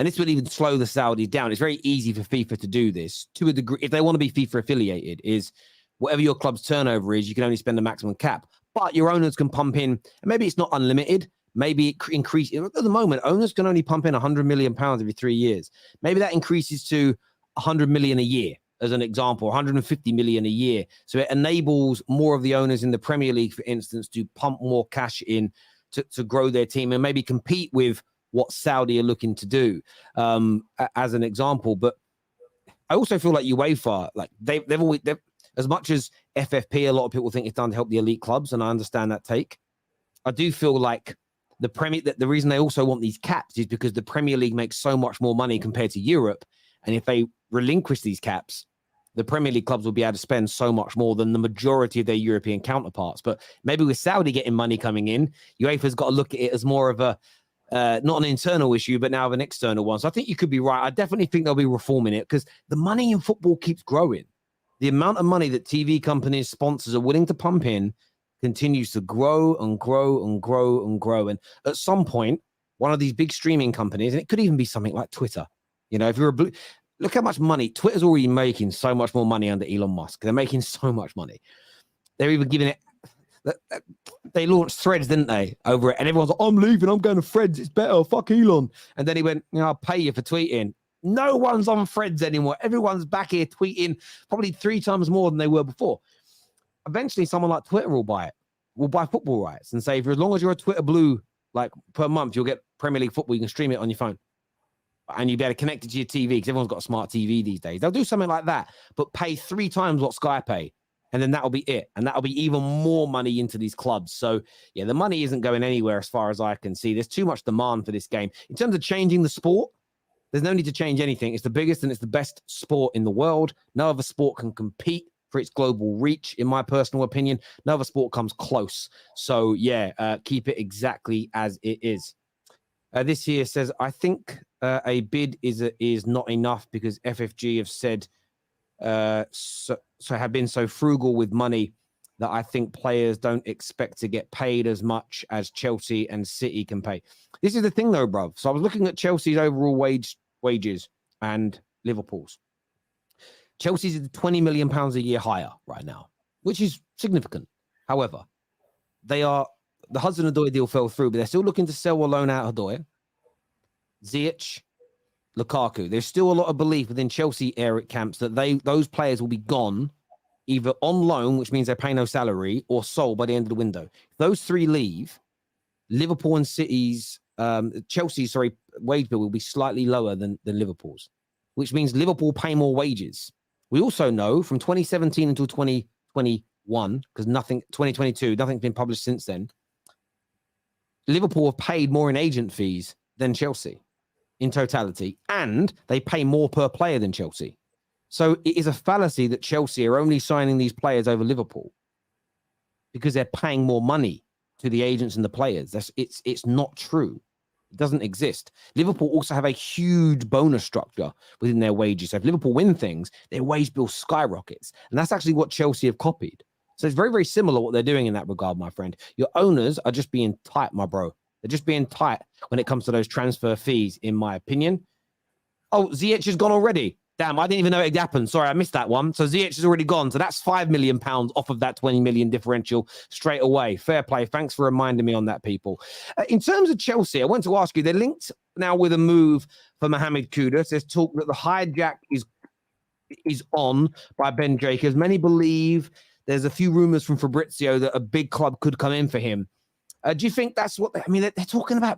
this will even slow the Saudis down. It's very easy for FIFA to do this to a degree. If they want to be FIFA affiliated, is whatever your club's turnover is, you can only spend a maximum cap, but your owners can pump in, and maybe it's not unlimited. Maybe it increases. At the moment, owners can only pump in £100 million every 3 years. Maybe that increases to 100 million a year, as an example, 150 million a year. So it enables more of the owners in the Premier League, for instance, to pump more cash in to grow their team and maybe compete with what Saudi are looking to do, as an example. But I also feel like UEFA, like they've always, as much as FFP, a lot of people think it's done to help the elite clubs, and I understand that take. I do feel like the reason they also want these caps is because the Premier League makes so much more money compared to Europe. And if they relinquish these caps, the Premier League clubs will be able to spend so much more than the majority of their European counterparts. But maybe with Saudi getting money coming in, UEFA's got to look at it as more of a, not an internal issue, but now of an external one. So I think you could be right. I definitely think they'll be reforming it because the money in football keeps growing. The amount of money that TV companies, sponsors are willing to pump in continues to grow and grow and grow and grow. And at some point, one of these big streaming companies, and it could even be something like Twitter, if you're look how much money Twitter's already making, so much more money under Elon Musk. They're making so much money. They're even giving it, they launched Threads, didn't they, over it? And everyone's like, I'm leaving, I'm going to Threads, it's better, fuck Elon. And then he went, I'll pay you for tweeting. No one's on Threads anymore. Everyone's back here tweeting probably 3 times more than they were before. Eventually, someone like Twitter will buy football rights and say, as long as you're a Twitter blue, like per month, you'll get Premier League football. You can stream it on your phone. And you'll be able to connect it to your TV because everyone's got a smart TV these days. They'll do something like that, but pay 3 times what Sky pay. And then that'll be it. And that'll be even more money into these clubs. So, yeah, the money isn't going anywhere as far as I can see. There's too much demand for this game. In terms of changing the sport, there's no need to change anything. It's the biggest and it's the best sport in the world. No other sport can compete for its global reach, in my personal opinion. No other sport comes close. So, yeah, keep it exactly as it is. This here says, I think a bid is not enough because FFG have said so have been so frugal with money that I think players don't expect to get paid as much as Chelsea and City can pay. This is the thing, though, bruv. So I was looking at Chelsea's overall wages and Liverpool's. Chelsea's is £20 million a year higher right now, which is significant. However, the Hudson-Odoi deal fell through, but they're still looking to sell or loan out Odoi, Ziyech, Lukaku. There's still a lot of belief within Chelsea Eric camps that those players will be gone either on loan, which means they pay no salary, or sold by the end of the window. If those 3 leave, Liverpool and Chelsea's wage bill will be slightly lower than Liverpool's, which means Liverpool pay more wages. We also know from 2017 until 2021, because 2022, nothing's been published since then, Liverpool have paid more in agent fees than Chelsea in totality, and they pay more per player than Chelsea. So it is a fallacy that Chelsea are only signing these players over Liverpool because they're paying more money to the agents and the players. It's not true. It doesn't exist. Liverpool also have a huge bonus structure within their wages. So if Liverpool win things, their wage bill skyrockets. And that's actually what Chelsea have copied. So it's very, very similar what they're doing in that regard, my friend. Your owners are just being tight, my bro. They're just being tight when it comes to those transfer fees, in my opinion. Oh, Ziyech is gone already. Damn, I didn't even know it happened. Sorry, I missed that one. So Ziyech has already gone. So that's £5 million off of that 20 million differential straight away. Fair play. Thanks for reminding me on that, people. In terms of Chelsea, I want to ask you, they're linked now with a move for Mohamed Kudus. There's talk that the hijack is on by Ben Jacobs. Many believe there's a few rumors from Fabrizio that a big club could come in for him. Do you think that's what they're talking about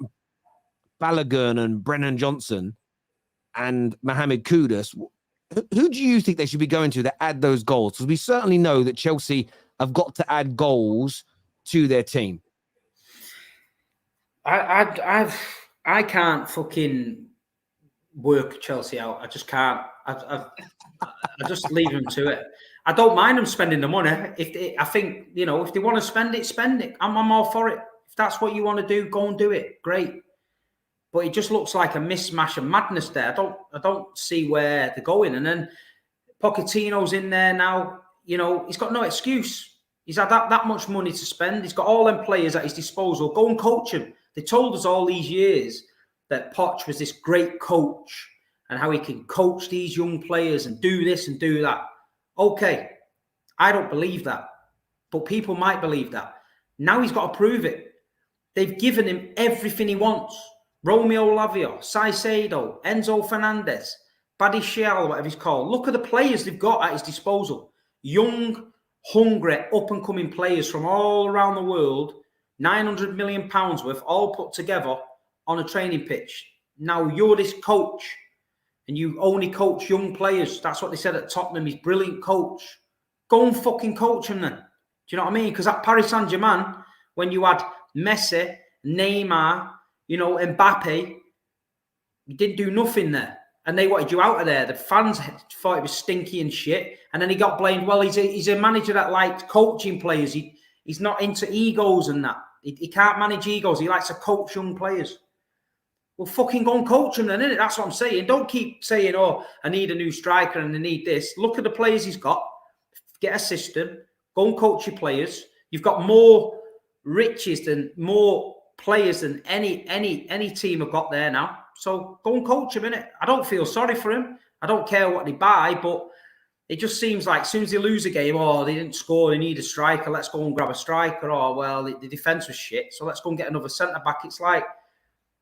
Balogun and Brennan Johnson and Mohamed Kudus? Who do you think they should be going to that add those goals? Because we certainly know that Chelsea have got to add goals to their team. I can't fucking work Chelsea out. I just can't. I just leave them to it. I don't mind them spending the money. I think, if they want to spend it, spend it. I'm all for it. If that's what you want to do, go and do it. Great. But it just looks like a mismatch of madness there. I don't see where they're going. And then Pochettino's in there now. He's got no excuse. He's had that much money to spend. He's got all them players at his disposal. Go and coach him. They told us all these years that Poch was this great coach and how he can coach these young players and do this and do that. Okay, I don't believe that. But people might believe that. Now he's got to prove it. They've given him everything he wants. Romeo Lavia, Saicedo, Enzo Fernandez, Badiashile, whatever he's called. Look at the players they've got at his disposal. Young, hungry, up-and-coming players from all around the world, £900 million worth, all put together on a training pitch. Now you're this coach, and you only coach young players. That's what they said at Tottenham. He's a brilliant coach. Go and fucking coach him then. Do you know what I mean? Because at Paris Saint-Germain, when you had Messi, Neymar, Mbappe, you didn't do nothing there. And they wanted you out of there. The fans thought it was stinky and shit. And then he got blamed. Well, he's a manager that likes coaching players. He's not into egos and that. He can't manage egos. He likes to coach young players. Well, fucking go and coach them then, innit? That's what I'm saying. Don't keep saying, I need a new striker and I need this. Look at the players he's got. Get a system. Go and coach your players. You've got more players than any team have got there now. So go and coach him, innit? I don't feel sorry for him. I don't care what they buy, but it just seems like as soon as they lose a game, they didn't score, they need a striker, let's go and grab a striker. The defence was shit, so let's go and get another centre-back. It's like,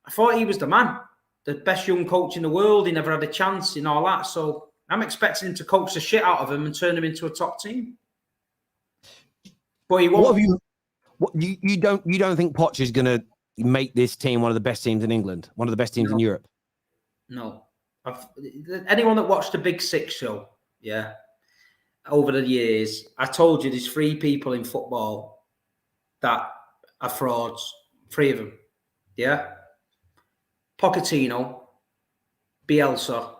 I thought he was the man, the best young coach in the world. He never had a chance and all that. So I'm expecting him to coach the shit out of him and turn him into a top team. But he won't. You don't think Poch is going to make this team one of the best teams in England, one of the best teams in Europe? No. Anyone that watched the Big Six show, over the years, I told you there's 3 people in football that are frauds. 3 of them. Yeah? Pochettino, Bielsa,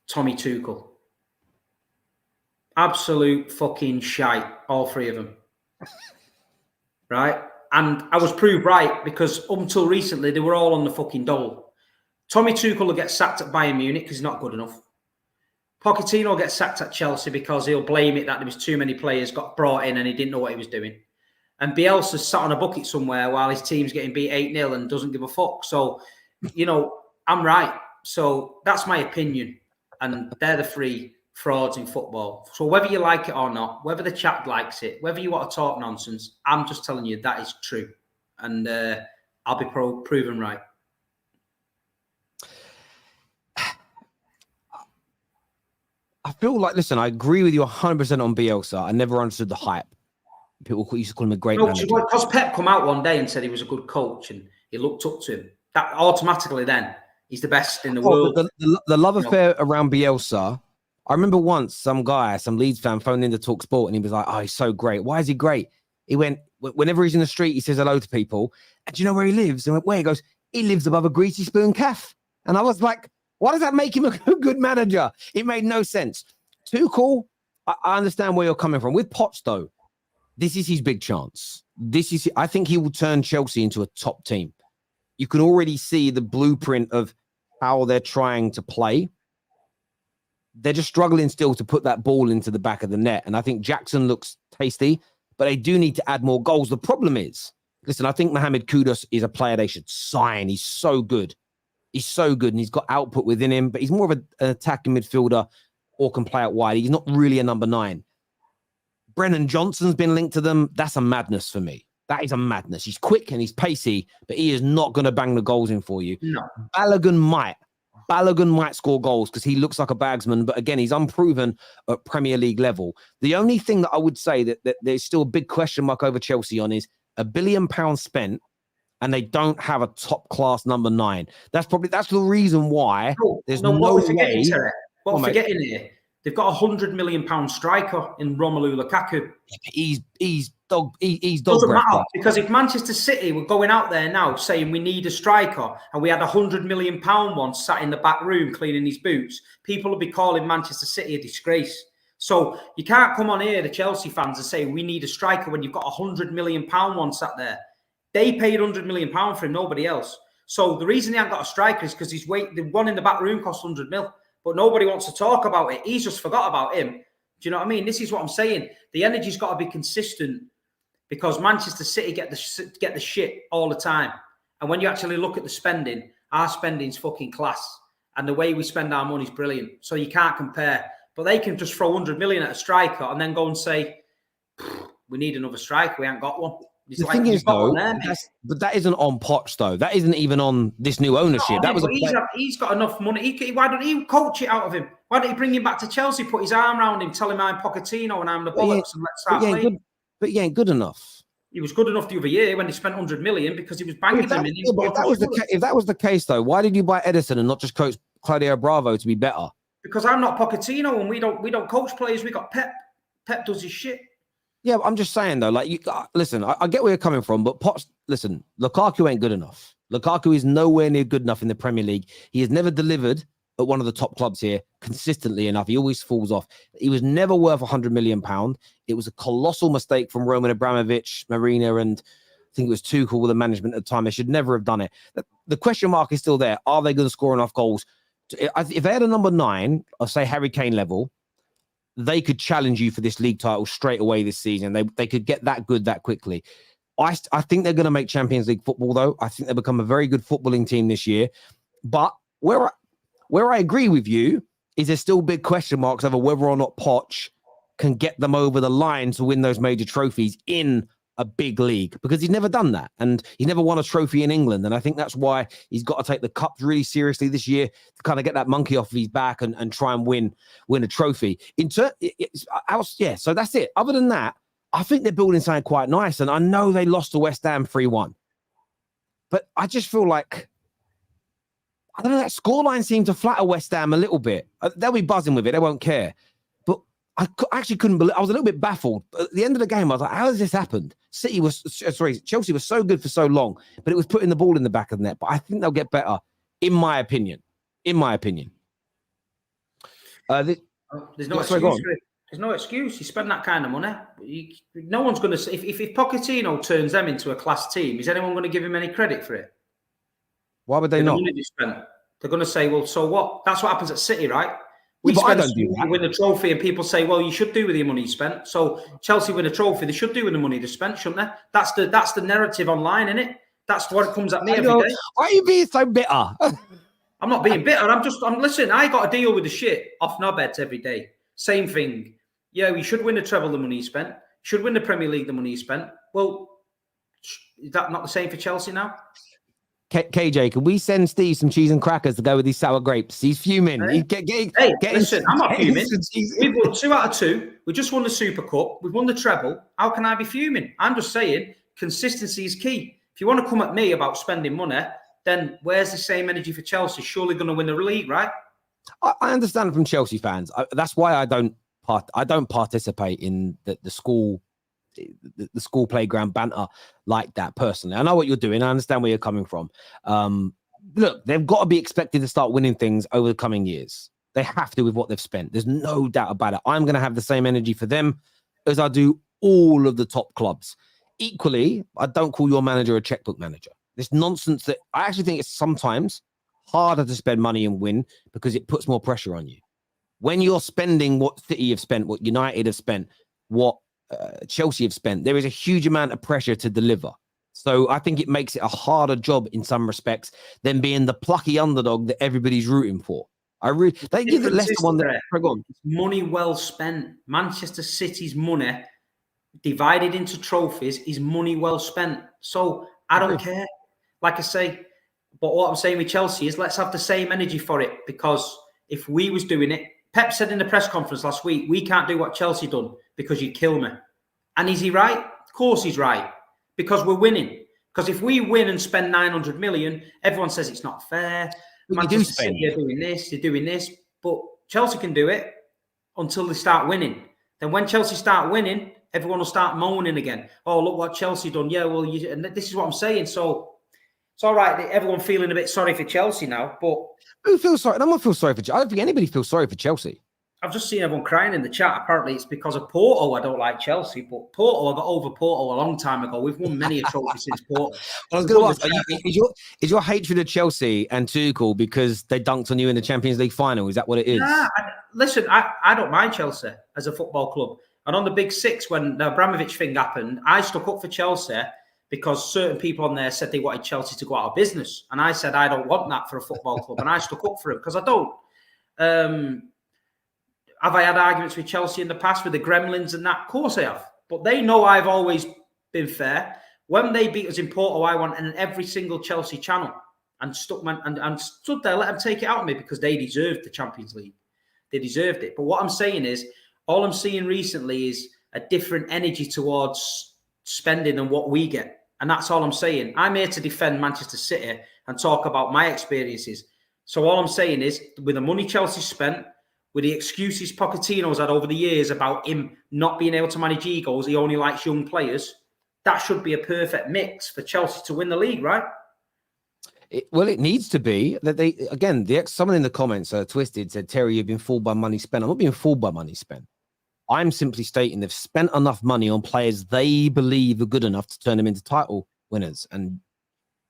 Tommy Tuchel. Absolute fucking shite, all 3 of them. Right? And I was proved right because up until recently, they were all on the fucking dole. Tommy Tuchel will get sacked at Bayern Munich because he's not good enough. Pochettino will get sacked at Chelsea because he'll blame it that there was too many players got brought in and he didn't know what he was doing. And Bielsa's sat on a bucket somewhere while his team's getting beat 8-0 and doesn't give a fuck. So, I'm right. So that's my opinion. And they're the 3 frauds in football. So whether you like it or not, whether the chat likes it, whether you want to talk nonsense, I'm just telling you that is true. And I'll be proven right. I feel like, listen, I agree with you 100% on Bielsa. I never understood the hype. People used to call him a great manager. Because Pep come out one day and said he was a good coach and he looked up to him. That automatically then, he's the best in the world. The love affair around Bielsa, I remember once some Leeds fan phoned into Talk Sport and he was like, he's so great. Why is he great? He went, whenever he's in the street, he says hello to people. And do you know where he lives? And I went, where? He goes, he lives above a greasy spoon cafe. And I was like, why does that make him a good manager? It made no sense. Tuchel, I understand where you're coming from. With Poch, though, this is his big chance. I think he will turn Chelsea into a top team. You can already see the blueprint of how they're trying to play. They're just struggling still to put that ball into the back of the net. And I think Jackson looks tasty, but they do need to add more goals. The problem is, listen, I think Mohamed Kudus is a player they should sign. He's so good. He's so good and he's got output within him, but he's more of an attacking midfielder or can play out wide. He's not really a number 9. Brennan Johnson's been linked to them. That's a madness for me. That is a madness. He's quick and he's pacey, but he is not going to bang the goals in for you. No. Balogun might score goals because he looks like a bagsman, but again, he's unproven at Premier League level. The only thing that I would say that there's still a big question mark over Chelsea on is £1 billion spent and they don't have a top-class number 9. That's the reason why there's no what we're way... forgetting, Terry, what we're forgetting here, they've got a £100 million striker in Romelu Lukaku. He's dog Doesn't matter, because if Manchester City were going out there now saying we need a striker and we had a £100 million one sat in the back room cleaning his boots, people would be calling Manchester City a disgrace. So you can't come on here, the Chelsea fans, and say we need a striker when you've got a £100 million one sat there. They paid £100 million for him, nobody else. So the reason he hasn't got a striker is because the one in the back room cost 100 mil, but nobody wants to talk about it. He's just forgot about him. Do you know what I mean? This is what I'm saying. The energy's got to be consistent because Manchester City get the shit all the time. And when you actually look at the spending, our spending's fucking class. And the way we spend our money is brilliant. So you can't compare. But they can just throw 100 million at a striker and then go and say, we need another striker. We ain't got one. It's the thing is, though, but that isn't on Poch, though. That isn't even on this new ownership. He's got enough money. Why don't he coach it out of him? Why don't he bring him back to Chelsea, put his arm around him, tell him I'm Pochettino and I'm the bollocks and let's start playing? But he ain't good enough. He was good enough the other year when he spent 100 million because he was banging them in. If that was the case, though, why did you buy Edison and not just coach Claudio Bravo to be better? Because I'm not Pochettino and we don't coach players. We got Pep. Pep does his shit. Yeah, I'm just saying, though, like, listen, I get where you're coming from, but listen, Lukaku ain't good enough. Lukaku is nowhere near good enough in the Premier League. He has never delivered at one of the top clubs here consistently enough. He always falls off. He was never worth £100 million. It was a colossal mistake from Roman Abramovich, Marina, and I think it was Tuchel with the management at the time. They should never have done it. The question mark is still there. Are they going to score enough goals? If they had a number 9, or say Harry Kane level, they could challenge you for this league title straight away this season. They could get that good that quickly. I think they're going to make Champions League football, though. I think they'll become a very good footballing team this year. But where I agree with you is there's still big question marks over whether or not Poch can get them over the line to win those major trophies in a big league, because he's never done that. And he never won a trophy in England. And I think that's why he's got to take the cup really seriously this year to kind of get that monkey off his back and try and win a trophy. So that's it. Other than that, I think they're building something quite nice. And I know they lost to West Ham 3-1. But I just feel like, I don't know, that scoreline seemed to flatter West Ham a little bit. They'll be buzzing with it. They won't care. But I actually couldn't believe, I was a little bit baffled. At the end of the game, I was like, how has this happened? Chelsea was so good for so long, but it was putting the ball in the back of the net. But I think they'll get better, in my opinion. There's no excuse for it. There's no excuse. You spend that kind of money. No one's going to, if Pochettino turns them into a class team, is anyone going to give him any credit for it? Why would they not? They're going to say, well, so what? That's what happens at City, right? We win a trophy and people say, well, you should do with your money you spent. So Chelsea win a trophy, they should do with the money they spent, shouldn't they? That's the narrative online, isn't it? That's what comes at me every day. Why are you being so bitter? I'm not being bitter. Listen, I got to deal with the shit off knobheads every day. Same thing. Yeah, we should win the treble the money you spent. Should win the Premier League the money you spent. Well, is that not the same for Chelsea now? KJ, can we send Steve some cheese and crackers to go with these sour grapes? He's fuming. Listen, I'm not fuming. We've won 2 out of 2. We just won the Super Cup. We've won the treble. How can I be fuming? I'm just saying consistency is key. If you want to come at me about spending money, then where's the same energy for Chelsea? Surely going to win the league, right? I understand from Chelsea fans. That's why I don't participate in the school playground banter like that personally. I know what you're doing. I understand where you're coming from. Look, they've got to be expected to start winning things over the coming years. They have to with what they've spent. There's no doubt about it. I'm going to have the same energy for them as I do all of the top clubs. Equally, I don't call your manager a checkbook manager. This nonsense that I actually think it's sometimes harder to spend money and win because it puts more pressure on you. When you're spending what City have spent, what United have spent, what Chelsea have spent, there is a huge amount of pressure to deliver. So I think it makes it a harder job in some respects than being the plucky underdog that everybody's rooting for. They give the Leicester one that it's money well spent. Manchester City's money divided into trophies is money well spent. So I don't care. Like I say, but what I'm saying with Chelsea is let's have the same energy for it, because if we was doing it, Pep said in the press conference last week, we can't do what Chelsea done because you'd kill me. And is he right? Of course he's right, because we're winning. Because if we win and spend 900 million, everyone says it's not fair. Manchester City are doing this, they're doing this. But Chelsea can do it until they start winning. Then when Chelsea start winning, everyone will start moaning again. Oh, look what Chelsea done. Yeah, well, and this is what I'm saying. So it's all right that everyone feeling a bit sorry for Chelsea now, but who feels sorry? No one feels sorry for Chelsea. I don't think anybody feels sorry for Chelsea. I've just seen everyone crying in the chat. Apparently, it's because of Porto. I don't like Chelsea, but Porto, I got over Porto a long time ago. We've won many a trophy since Porto. I was going to ask, is your hatred of Chelsea and Tuchel because they dunked on you in the Champions League final? Is that what it is? Nah, listen, I don't mind Chelsea as a football club. And on the Big Six, when the Abramovich thing happened, I stuck up for Chelsea because certain people on there said they wanted Chelsea to go out of business. And I said, I don't want that for a football club. And I stuck up for it because I don't. Have I had arguments with Chelsea in the past with the Gremlins and that? Of course I have. But they know I've always been fair. When they beat us in Porto, I went in every single Chelsea channel and stood there, let them take it out of me because they deserved the Champions League. They deserved it. But what I'm saying is, all I'm seeing recently is a different energy towards spending than what we get. And that's all I'm saying. I'm here to defend Manchester City and talk about my experiences. So all I'm saying is, with the money Chelsea spent, with the excuses Pochettino's had over the years about him not being able to manage egos, he only likes young players, that should be a perfect mix for Chelsea to win the league, right? It needs to be. That someone in the comments, Twisted, said, Terry, you've been fooled by money spent. I'm not being fooled by money spent. I'm simply stating they've spent enough money on players they believe are good enough to turn them into title winners and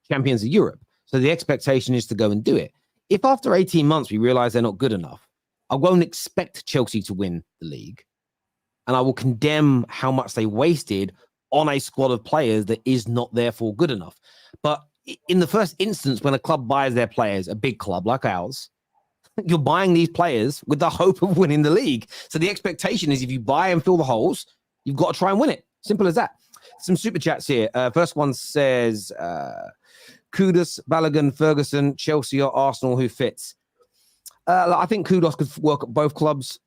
champions of Europe. So the expectation is to go and do it. If after 18 months we realize they're not good enough, I won't expect Chelsea to win the league. And I will condemn how much they wasted on a squad of players that is not therefore good enough. But in the first instance, when a club buys their players, a big club like ours, you're buying these players with the hope of winning the league. So the expectation is if you buy and fill the holes, you've got to try and win it. Simple as that. Some super chats here. First one says, Kudus, Balogun, Ferguson, Chelsea or Arsenal, who fits? I think Kudus could work at both clubs.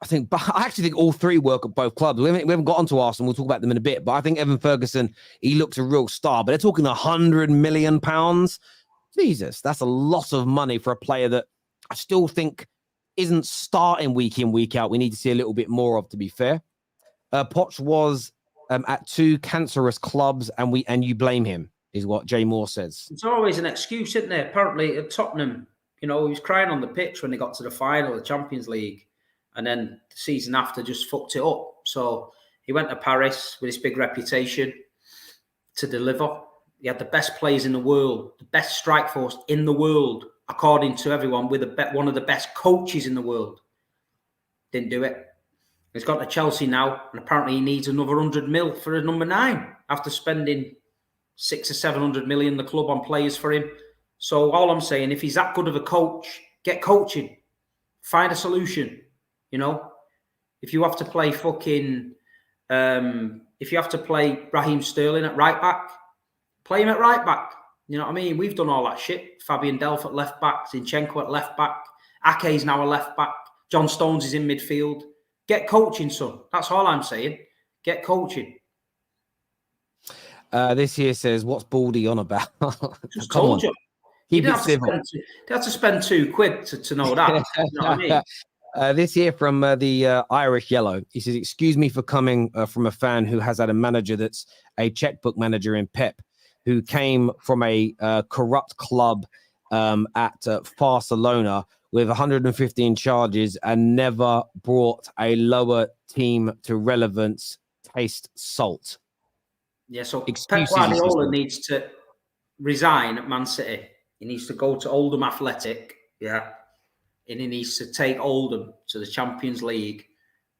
I actually think all three work at both clubs. We haven't got onto Arsenal. We'll talk about them in a bit. But I think Evan Ferguson, he looks a real star. But they're talking £100 million. Jesus, that's a lot of money for a player that I still think isn't starting week in, week out. We need to see a little bit more of, to be fair. Poch was at two cancerous clubs, and you blame him, is what Jay Moore says. It's always an excuse, isn't there? Apparently at Tottenham, he was crying on the pitch when they got to the final of the Champions League. And then the season after just fucked it up. So he went to Paris with his big reputation to deliver. He had the best players in the world, the best strike force in the world, according to everyone, with one of the best coaches in the world. Didn't do it. He's got to Chelsea now, and apparently he needs another 100 mil for a number 9 after spending 600 or 700 million the club on players for him. So all I'm saying, if he's that good of a coach, get coaching. Find a solution. If you have to play if you have to play Raheem Sterling at right back, play him at right back. You know what I mean? We've done all that shit. Fabian Delph at left back, Zinchenko at left back, Ake's now a left back, John Stones is in midfield. Get coaching, son. That's all I'm saying. Get coaching. This here says, what's Baldy on about? Just told you. You didn't have to spend £2 to know that. You know what I mean? This here from the Irish Yellow. He says, excuse me for coming from a fan who has had a manager that's a checkbook manager in Pep, who came from a corrupt club at Barcelona with 115 charges and never brought a lower team to relevance. Taste salt. Yeah, so Pep Guardiola needs to resign at Man City. He needs to go to Oldham Athletic. Yeah. And he needs to take Oldham to the Champions League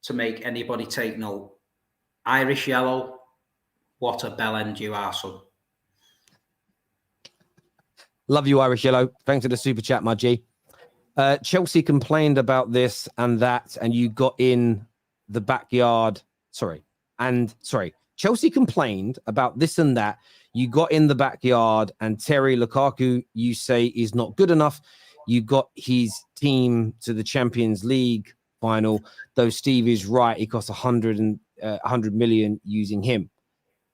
to make anybody take note. Irish Yellow, What a bell end, you arsehole. Love you, Irish Yellow. Thanks for the super chat, my G. Chelsea complained about this and that, and you got in the backyard. Chelsea complained about this and that. You got in the backyard, and Terry Lukaku, you say, is not good enough. You got his team to the Champions League final, though Steve is right. He cost 100 million using him.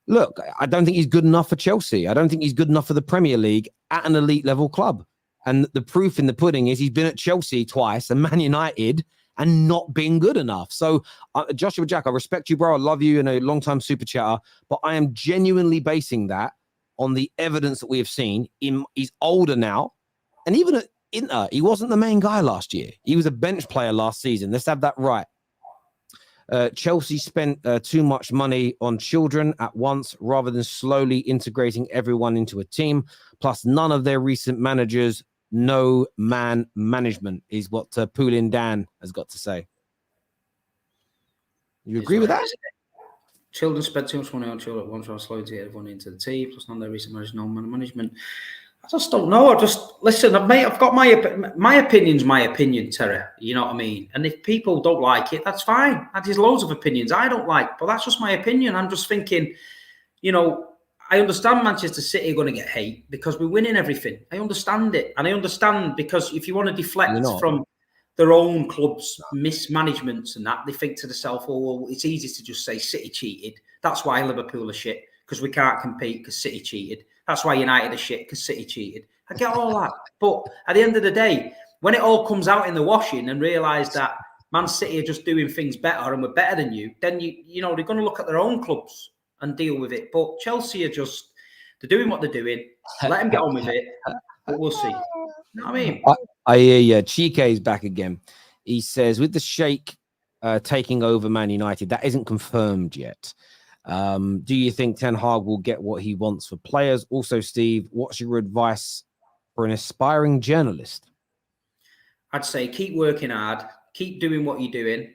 Look, I don't think he's good enough for Chelsea. I don't think he's good enough for the Premier League at an elite level club. And the proof in the pudding is he's been at Chelsea twice and Man United and not been good enough. So, Joshua Jack, I respect you, bro. I love you and a long-time super chatter. But I am genuinely basing that on the evidence that we have seen. He's older now. And even at Inter, he wasn't the main guy last year. He was a bench player last season. Let's have that right. Chelsea spent too much money on children at once rather than slowly integrating everyone into a team. Plus, none of their recent managers know man management, is what Poulin Dan has got to say. You agree with that? Children spent too much money on children at once rather than slowly to get everyone into the team. Plus, none of their recent managers know man management. I just don't know. Listen, I've got my opinion's my opinion, Terry. You know what I mean? And if people don't like it, that's fine. There's loads of opinions I don't like, but that's just my opinion. I'm just thinking, I understand Manchester City are going to get hate because we're winning everything. I understand it. And I understand because if you want to deflect from their own club's mismanagements and that, they think to themselves, oh, well, it's easy to just say City cheated. That's why Liverpool are shit, because we can't compete because City cheated. That's why United are shit, because City cheated. I get all that. But at the end of the day, when it all comes out in the washing and realise that Man City are just doing things better and we're better than you, then they're going to look at their own clubs and deal with it. But Chelsea are they're doing what they're doing. Let them get on with it. But we'll see. You know what I mean? I hear you. Chike is back again. He says, with the Sheikh taking over Man United, that isn't confirmed yet. Do you think Ten Hag will get what he wants for players? Also, Steve, what's your advice for an aspiring journalist? I'd say keep working hard. Keep doing what you're doing.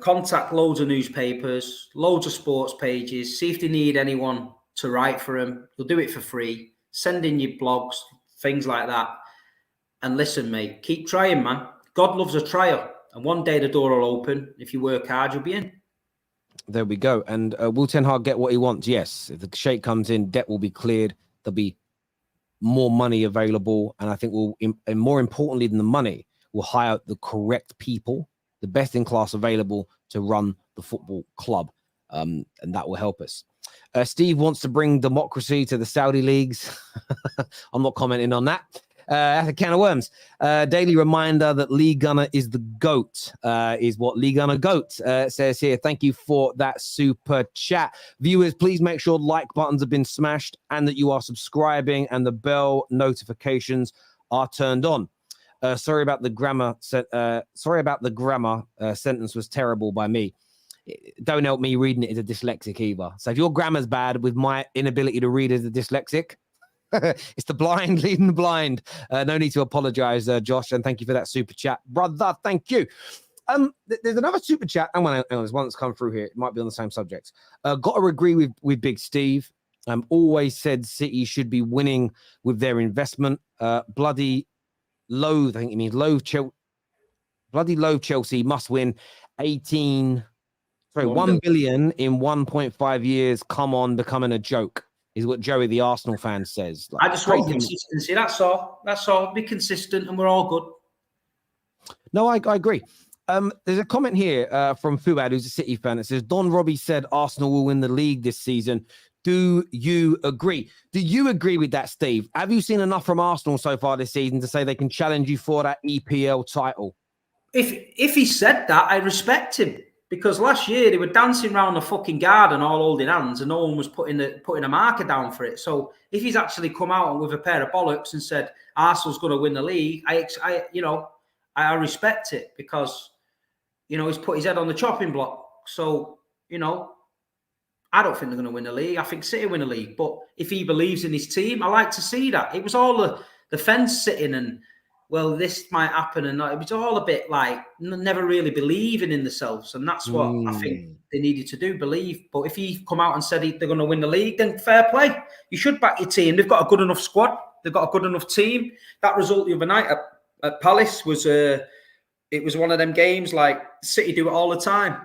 Contact loads of newspapers, loads of sports pages. See if they need anyone to write for them. You'll do it for free. Send in your blogs, things like that. And listen, mate, keep trying, man. God loves a trial. And one day the door will open. If you work hard, you'll be in. There we go. And will Ten Hag get what he wants? Yes. If the Sheikh comes in, debt will be cleared. There'll be more money available. And I think and more importantly than the money, we'll hire the correct people, the best in class available to run the football club. And that will help us. Steve wants to bring democracy to the Saudi leagues. I'm not commenting on that. That's a can of worms. Daily reminder that Lee Gunner is the GOAT, is what Lee Gunner GOAT says here. Thank you for that super chat. Viewers, please make sure like buttons have been smashed and that you are subscribing and the bell notifications are turned on. Sorry about the grammar. Sentence was terrible by me. Don't help me reading it as a dyslexic either. So if your grammar's bad with my inability to read as a dyslexic, it's the blind leading the blind. No need to apologize, Josh, and thank you for that super chat, brother. Thank you. There's another super chat. There's one that's come through here. It might be on the same subject. Got to agree with Big Steve. Always said City should be winning with their investment. Bloody loathe. I think it means loathe. Bloody loathe. Chelsea must win 1 billion in 1.5 years. Come on, becoming a joke. Is what Joey, the Arsenal fan, says. I just want consistency. That's all. Be consistent, and we're all good. No, I agree. There's a comment here from Fuad, who's a City fan. It says, Don Robbie said Arsenal will win the league this season. Do you agree? Do you agree with that, Steve? Have you seen enough from Arsenal so far this season to say they can challenge you for that EPL title? If he said that, I respect him. Because last year they were dancing around the fucking garden all holding hands and no one was putting a marker down for it. So if he's actually come out with a pair of bollocks and said Arsenal's going to win the league, I respect it because, he's put his head on the chopping block. So, I don't think they're going to win the league. I think City win the league. But if he believes in his team, I like to see that. It was all the fence sitting and well, this might happen, and it was all a bit like never really believing in themselves, and that's what I think they needed to do, believe. But if you come out and said they're going to win the league, then fair play. You should back your team. They've got a good enough squad. They've got a good enough team. That result the other night at Palace was it was one of them games like City do it all the time.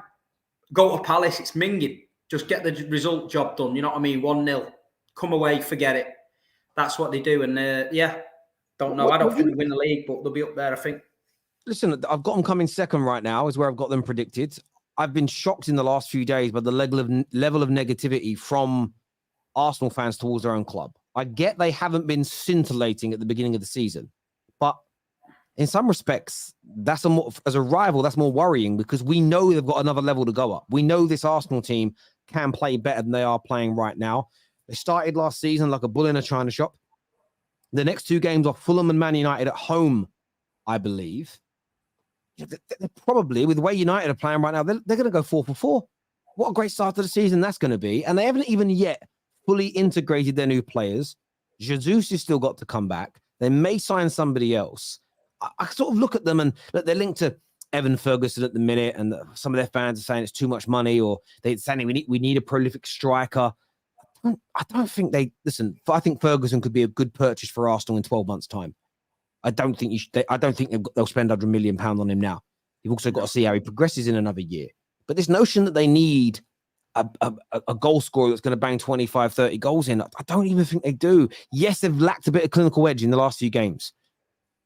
Go to Palace, it's minging. Just get the result job done. You know what I mean? 1-0. Come away, forget it. That's what they do. And don't know. I don't think they'll win the league, but they'll be up there, I think. Listen, I've got them coming second right now, is where I've got them predicted. I've been shocked in the last few days by the level of negativity from Arsenal fans towards their own club. I get they haven't been scintillating at the beginning of the season, but in some respects, as a rival, that's more worrying because we know they've got another level to go up. We know this Arsenal team can play better than they are playing right now. They started last season like a bull in a china shop. The next 2 games are Fulham and Man United at home, I believe. They're probably, with the way United are playing right now, they're going to go 4 for 4. What a great start to the season that's going to be. And they haven't even yet fully integrated their new players. Jesus has still got to come back. They may sign somebody else. I sort of look at them and look, they're linked to Evan Ferguson at the minute, and some of their fans are saying it's too much money, or they're saying we need a prolific striker. I don't think I think Ferguson could be a good purchase for Arsenal in 12 months' time. I don't think they'll spend £100 million on him now. You've also got to see how he progresses in another year. But this notion that they need a goal scorer that's going to bang 25, 30 goals in, I don't even think they do. Yes, they've lacked a bit of clinical edge in the last few games.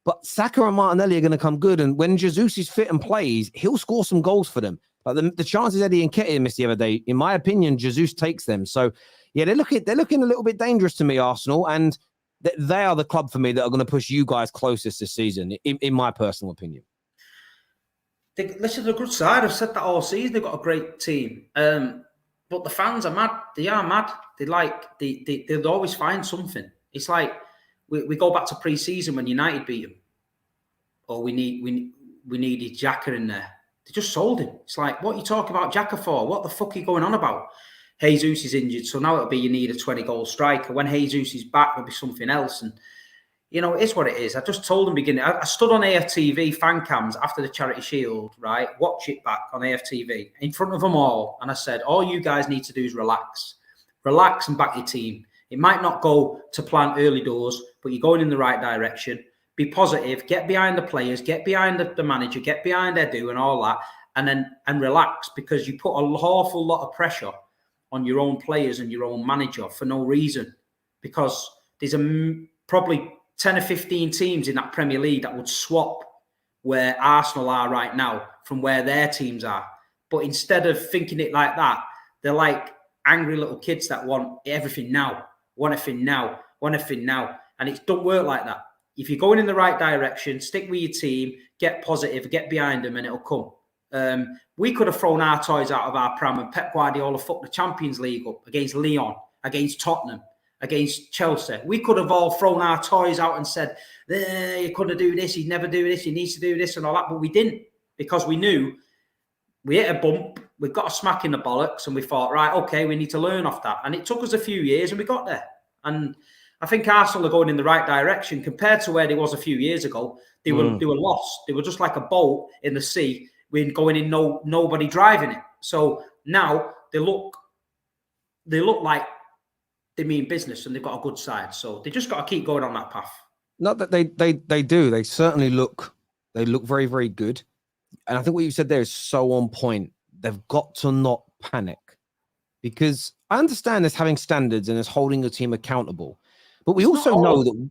But Saka and Martinelli are going to come good. And when Jesus is fit and plays, he'll score some goals for them. Like the chances Eddie and Nketiah missed the other day, in my opinion, Jesus takes them. So, yeah, they're looking a little bit dangerous to me, Arsenal. And they are the club for me that are going to push you guys closest this season, in my personal opinion. Listen, they're a good side. I've said that all season. They've got a great team. But the fans are mad. They are mad. They'll always find something. It's like we go back to pre-season when United beat them. Or we needed Xhaka in there. They just sold him. It's like, what are you talking about Xhaka for? What the fuck are you going on about? Jesus is injured, so now it'll be you need a 20-goal striker. When Jesus is back, there'll be something else. And, you know, it is what it is. I just told them beginning. I stood on AFTV fan cams after the Charity Shield, right? Watch it back on AFTV in front of them all. And I said, all you guys need to do is relax. Relax and back your team. It might not go to plan early doors, but you're going in the right direction. Be positive, get behind the players, get behind the manager, get behind Edu and all that, and relax, because you put an awful lot of pressure on your own players and your own manager for no reason, because there's probably 10 or 15 teams in that Premier League that would swap where Arsenal are right now from where their teams are. But instead of thinking it like that, they're like angry little kids that want everything now, want everything now, want everything now. And it don't work like that. If you're going in the right direction, stick with your team, get positive, get behind them, and it'll come. We could have thrown our toys out of our pram and Pep Guardiola fucked the Champions League up against Lyon, against Tottenham, against Chelsea. We could have all thrown our toys out and said, you couldn't do this, he'd never do this, he needs to do this and all that. But we didn't, because we knew we hit a bump, we got a smack in the bollocks, and we thought, right, okay, we need to learn off that. And it took us a few years and we got there. And I think Arsenal are going in the right direction compared to where they was a few years ago. They were lost. They were just like a boat in the sea, with going in nobody driving it. So now they look like they mean business and they've got a good side. So they just got to keep going on that path. Not that they do. They certainly look very, very good. And I think what you said there is so on point. They've got to not panic, because I understand there's having standards and there's holding the team accountable. But we also know that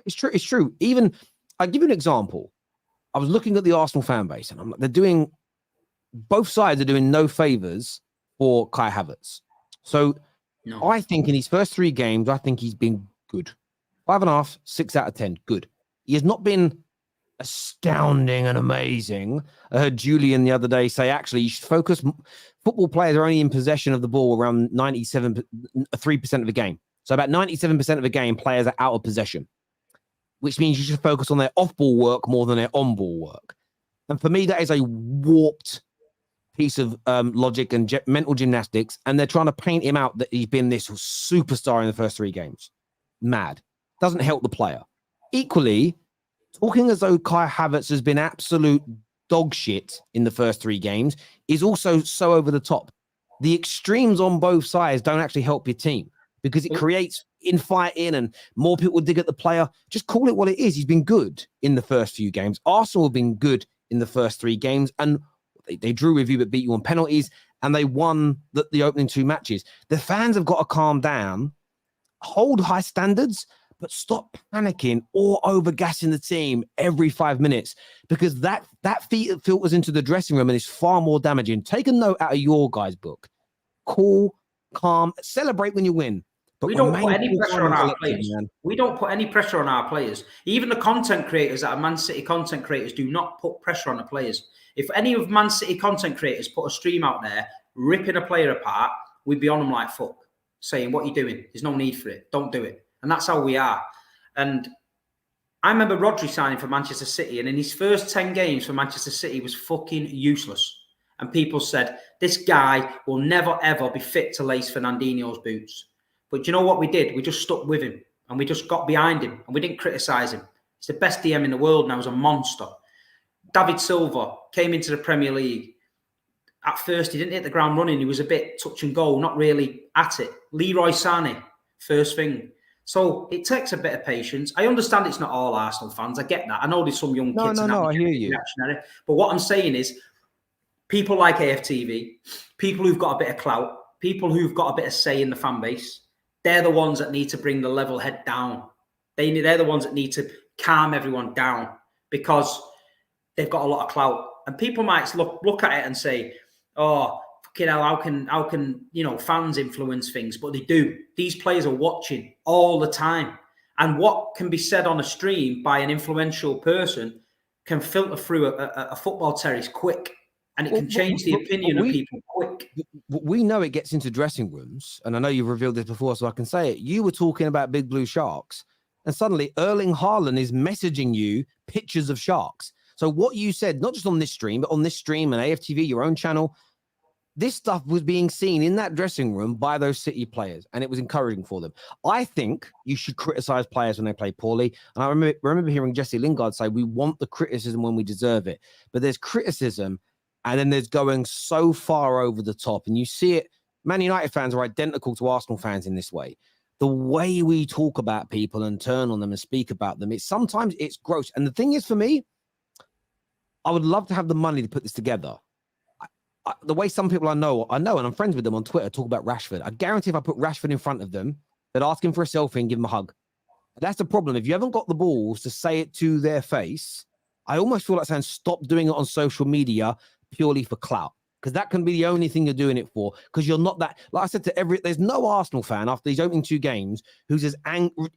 it's true. It's true. Even I'll give you an example. I was looking at the Arsenal fan base, and both sides are doing no favors for Kai Havertz. So I think in his first 3 games, I think he's been good. 5.5, 6 out of 10, good. He has not been astounding and amazing. I heard Julian the other day say, actually, you should focus. Football players are only in possession of the ball around 3% of the game. So about 97% of the game, players are out of possession, which means you should focus on their off-ball work more than their on-ball work. And for me, that is a warped piece of logic and mental gymnastics. And they're trying to paint him out that he's been this superstar in the first 3 games. Mad. Doesn't help the player. Equally, talking as though Kai Havertz has been absolute dog shit in the first 3 games is also so over the top. The extremes on both sides don't actually help your team because it creates infighting and more people dig at the player. Just call it what it is. He's been good in the first few games. Arsenal have been good in the first 3 games, and they drew with you but beat you on penalties, and they won the opening 2 matches. The fans have got to calm down, hold high standards, but stop panicking or overgassing the team every 5 minutes, because that filters into the dressing room and is far more damaging. Take a note out of your guys' book. Cool, calm, celebrate when you win. But we don't put any pressure on our players. Man. We don't put any pressure on our players. Even the content creators that are Man City content creators do not put pressure on the players. If any of Man City content creators put a stream out there ripping a player apart, we'd be on them like fuck, saying, what are you doing? There's no need for it. Don't do it. And that's how we are. And I remember Rodri signing for Manchester City, and in his first 10 games for Manchester City was fucking useless. And people said, this guy will never, ever be fit to lace Fernandinho's boots. But do you know what we did? We just stuck with him, and we just got behind him, and we didn't criticise him. He's the best DM in the world now. He's a monster. David Silva came into the Premier League. At first, he didn't hit the ground running. He was a bit touch and go, not really at it. Leroy Sané, first thing. So it takes a bit of patience. I understand it's not all Arsenal fans. I get that. I know there's some young kids. I hear you. Reactionary. But what I'm saying is, people like AFTV, people who've got a bit of clout, people who've got a bit of say in the fan base, they're the ones that need to bring the level head down. They're the ones that need to calm everyone down, because they've got a lot of clout. And people might look at it and say, oh, fucking hell, how can fans influence things? But they do. These players are watching all the time. And what can be said on a stream by an influential person can filter through a football terrace quick. And it can change the opinion of people quick. We know it gets into dressing rooms, and I know you've revealed this before, so I can say it. You were talking about Big Blue Sharks, and suddenly Erling Haaland is messaging you pictures of sharks. So what you said, not just on this stream, but on this stream and AFTV, your own channel, this stuff was being seen in that dressing room by those City players, and it was encouraging for them. I think you should criticize players when they play poorly. And I remember hearing Jesse Lingard say, we want the criticism when we deserve it. But there's criticism, and then there's going so far over the top. And you see it, Man United fans are identical to Arsenal fans in this way. The way we talk about people and turn on them and speak about them, sometimes it's gross. And the thing is, for me, I would love to have the money to put this together. The way some people I know, and I'm friends with them on Twitter, talk about Rashford. I guarantee if I put Rashford in front of them, they'd ask him for a selfie and give him a hug. That's the problem. If you haven't got the balls to say it to their face, I almost feel like saying stop doing it on social media purely for clout, because that can be the only thing you're doing it for, because you're not that, like I said to there's no Arsenal fan after these opening 2 games who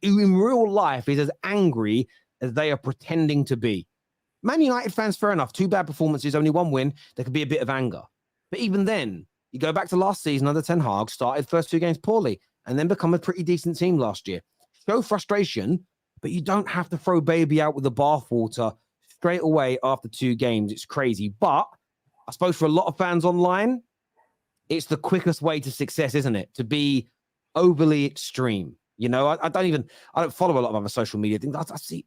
in real life is as angry as they are pretending to be. Man United fans, fair enough, 2 bad performances, only 1 win, there could be a bit of anger. But even then, you go back to last season under Ten Hag, started first 2 games poorly, and then become a pretty decent team last year. Show frustration, but you don't have to throw baby out with the bathwater straight away after 2 games. It's crazy. But I suppose for a lot of fans online, it's the quickest way to success, isn't it? To be overly extreme. I don't follow a lot of other social media things. I see,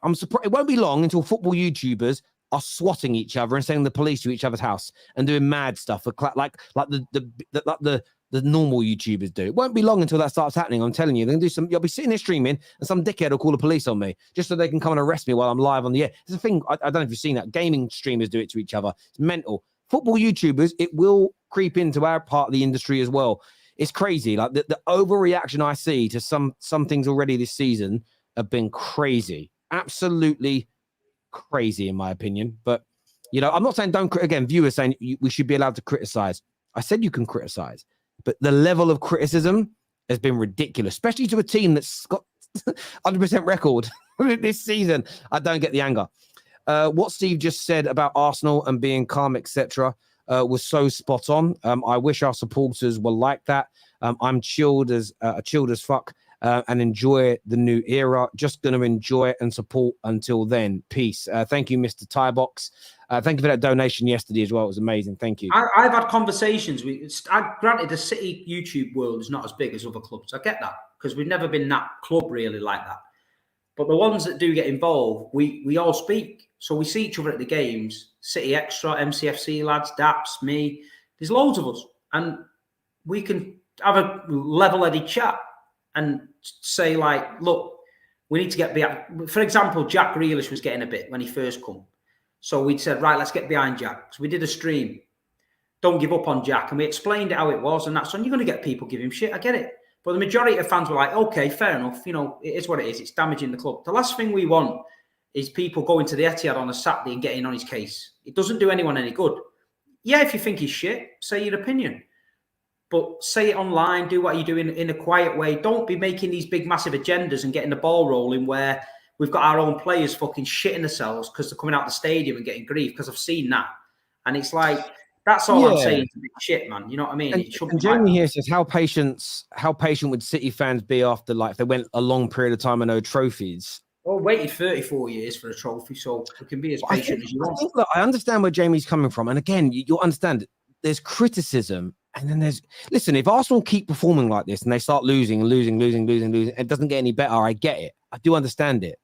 I'm surprised. It won't be long until football YouTubers are swatting each other and sending the police to each other's house and doing mad stuff like the normal YouTubers do. It won't be long until that starts happening. I'm telling you, you'll be sitting there streaming and some dickhead will call the police on me just so they can come and arrest me while I'm live on the air. It's a thing. I don't know if you've seen that. Gaming streamers do it to each other. It's mental. Football YouTubers, it will creep into our part of the industry as well. It's crazy. Like the overreaction I see to some things already this season have been crazy. Absolutely crazy, in my opinion. But, I'm not saying viewers saying we should be allowed to criticize. I said you can criticize, but the level of criticism has been ridiculous, especially to a team that's got 100% record this season. I don't get the anger. What Steve just said about Arsenal and being calm, etc., was so spot on. I wish our supporters were like that. I'm chilled as fuck and enjoy the new era. Just going to enjoy it and support until then. Peace. Thank you, Mr. Tybox. Thank you for that donation yesterday as well. It was amazing. Thank you. I've had conversations granted, the City YouTube world is not as big as other clubs. I get that, because we've never been that club really like that. But the ones that do get involved, we all speak. So we see each other at the games, City Extra, MCFC lads, DAPS, me. There's loads of us. And we can have a level-headed chat and say, like, look, we need to get behind. For example, Jack Grealish was getting a bit when he first come. So we said, right, let's get behind Jack. So we did a stream. Don't give up on Jack. And we explained how it was. And that's when you're going to get people give him shit. I get it. But the majority of fans were like, okay, fair enough. You know, it is what it is. It's damaging the club. The last thing we want is people going to the Etihad on a Saturday and getting on his case. It doesn't do anyone any good. Yeah, if you think he's shit, say your opinion. But say it online, do what you do in a quiet way. Don't be making these big, massive agendas and getting the ball rolling where we've got our own players fucking shitting themselves because they're coming out the stadium and getting grief, because I've seen that. And it's like, that's all I'm saying. Shit, man. You know what I mean? And Jamie here says, how patient would City fans be after, like, if they went a long period of time and no trophies? Well, waited 34 years for a trophy, so we can be as patient as you want. Look, I understand where Jamie's coming from. And again, you'll understand there's criticism. And then listen, if Arsenal keep performing like this and they start losing, it doesn't get any better, I get it. I do understand it.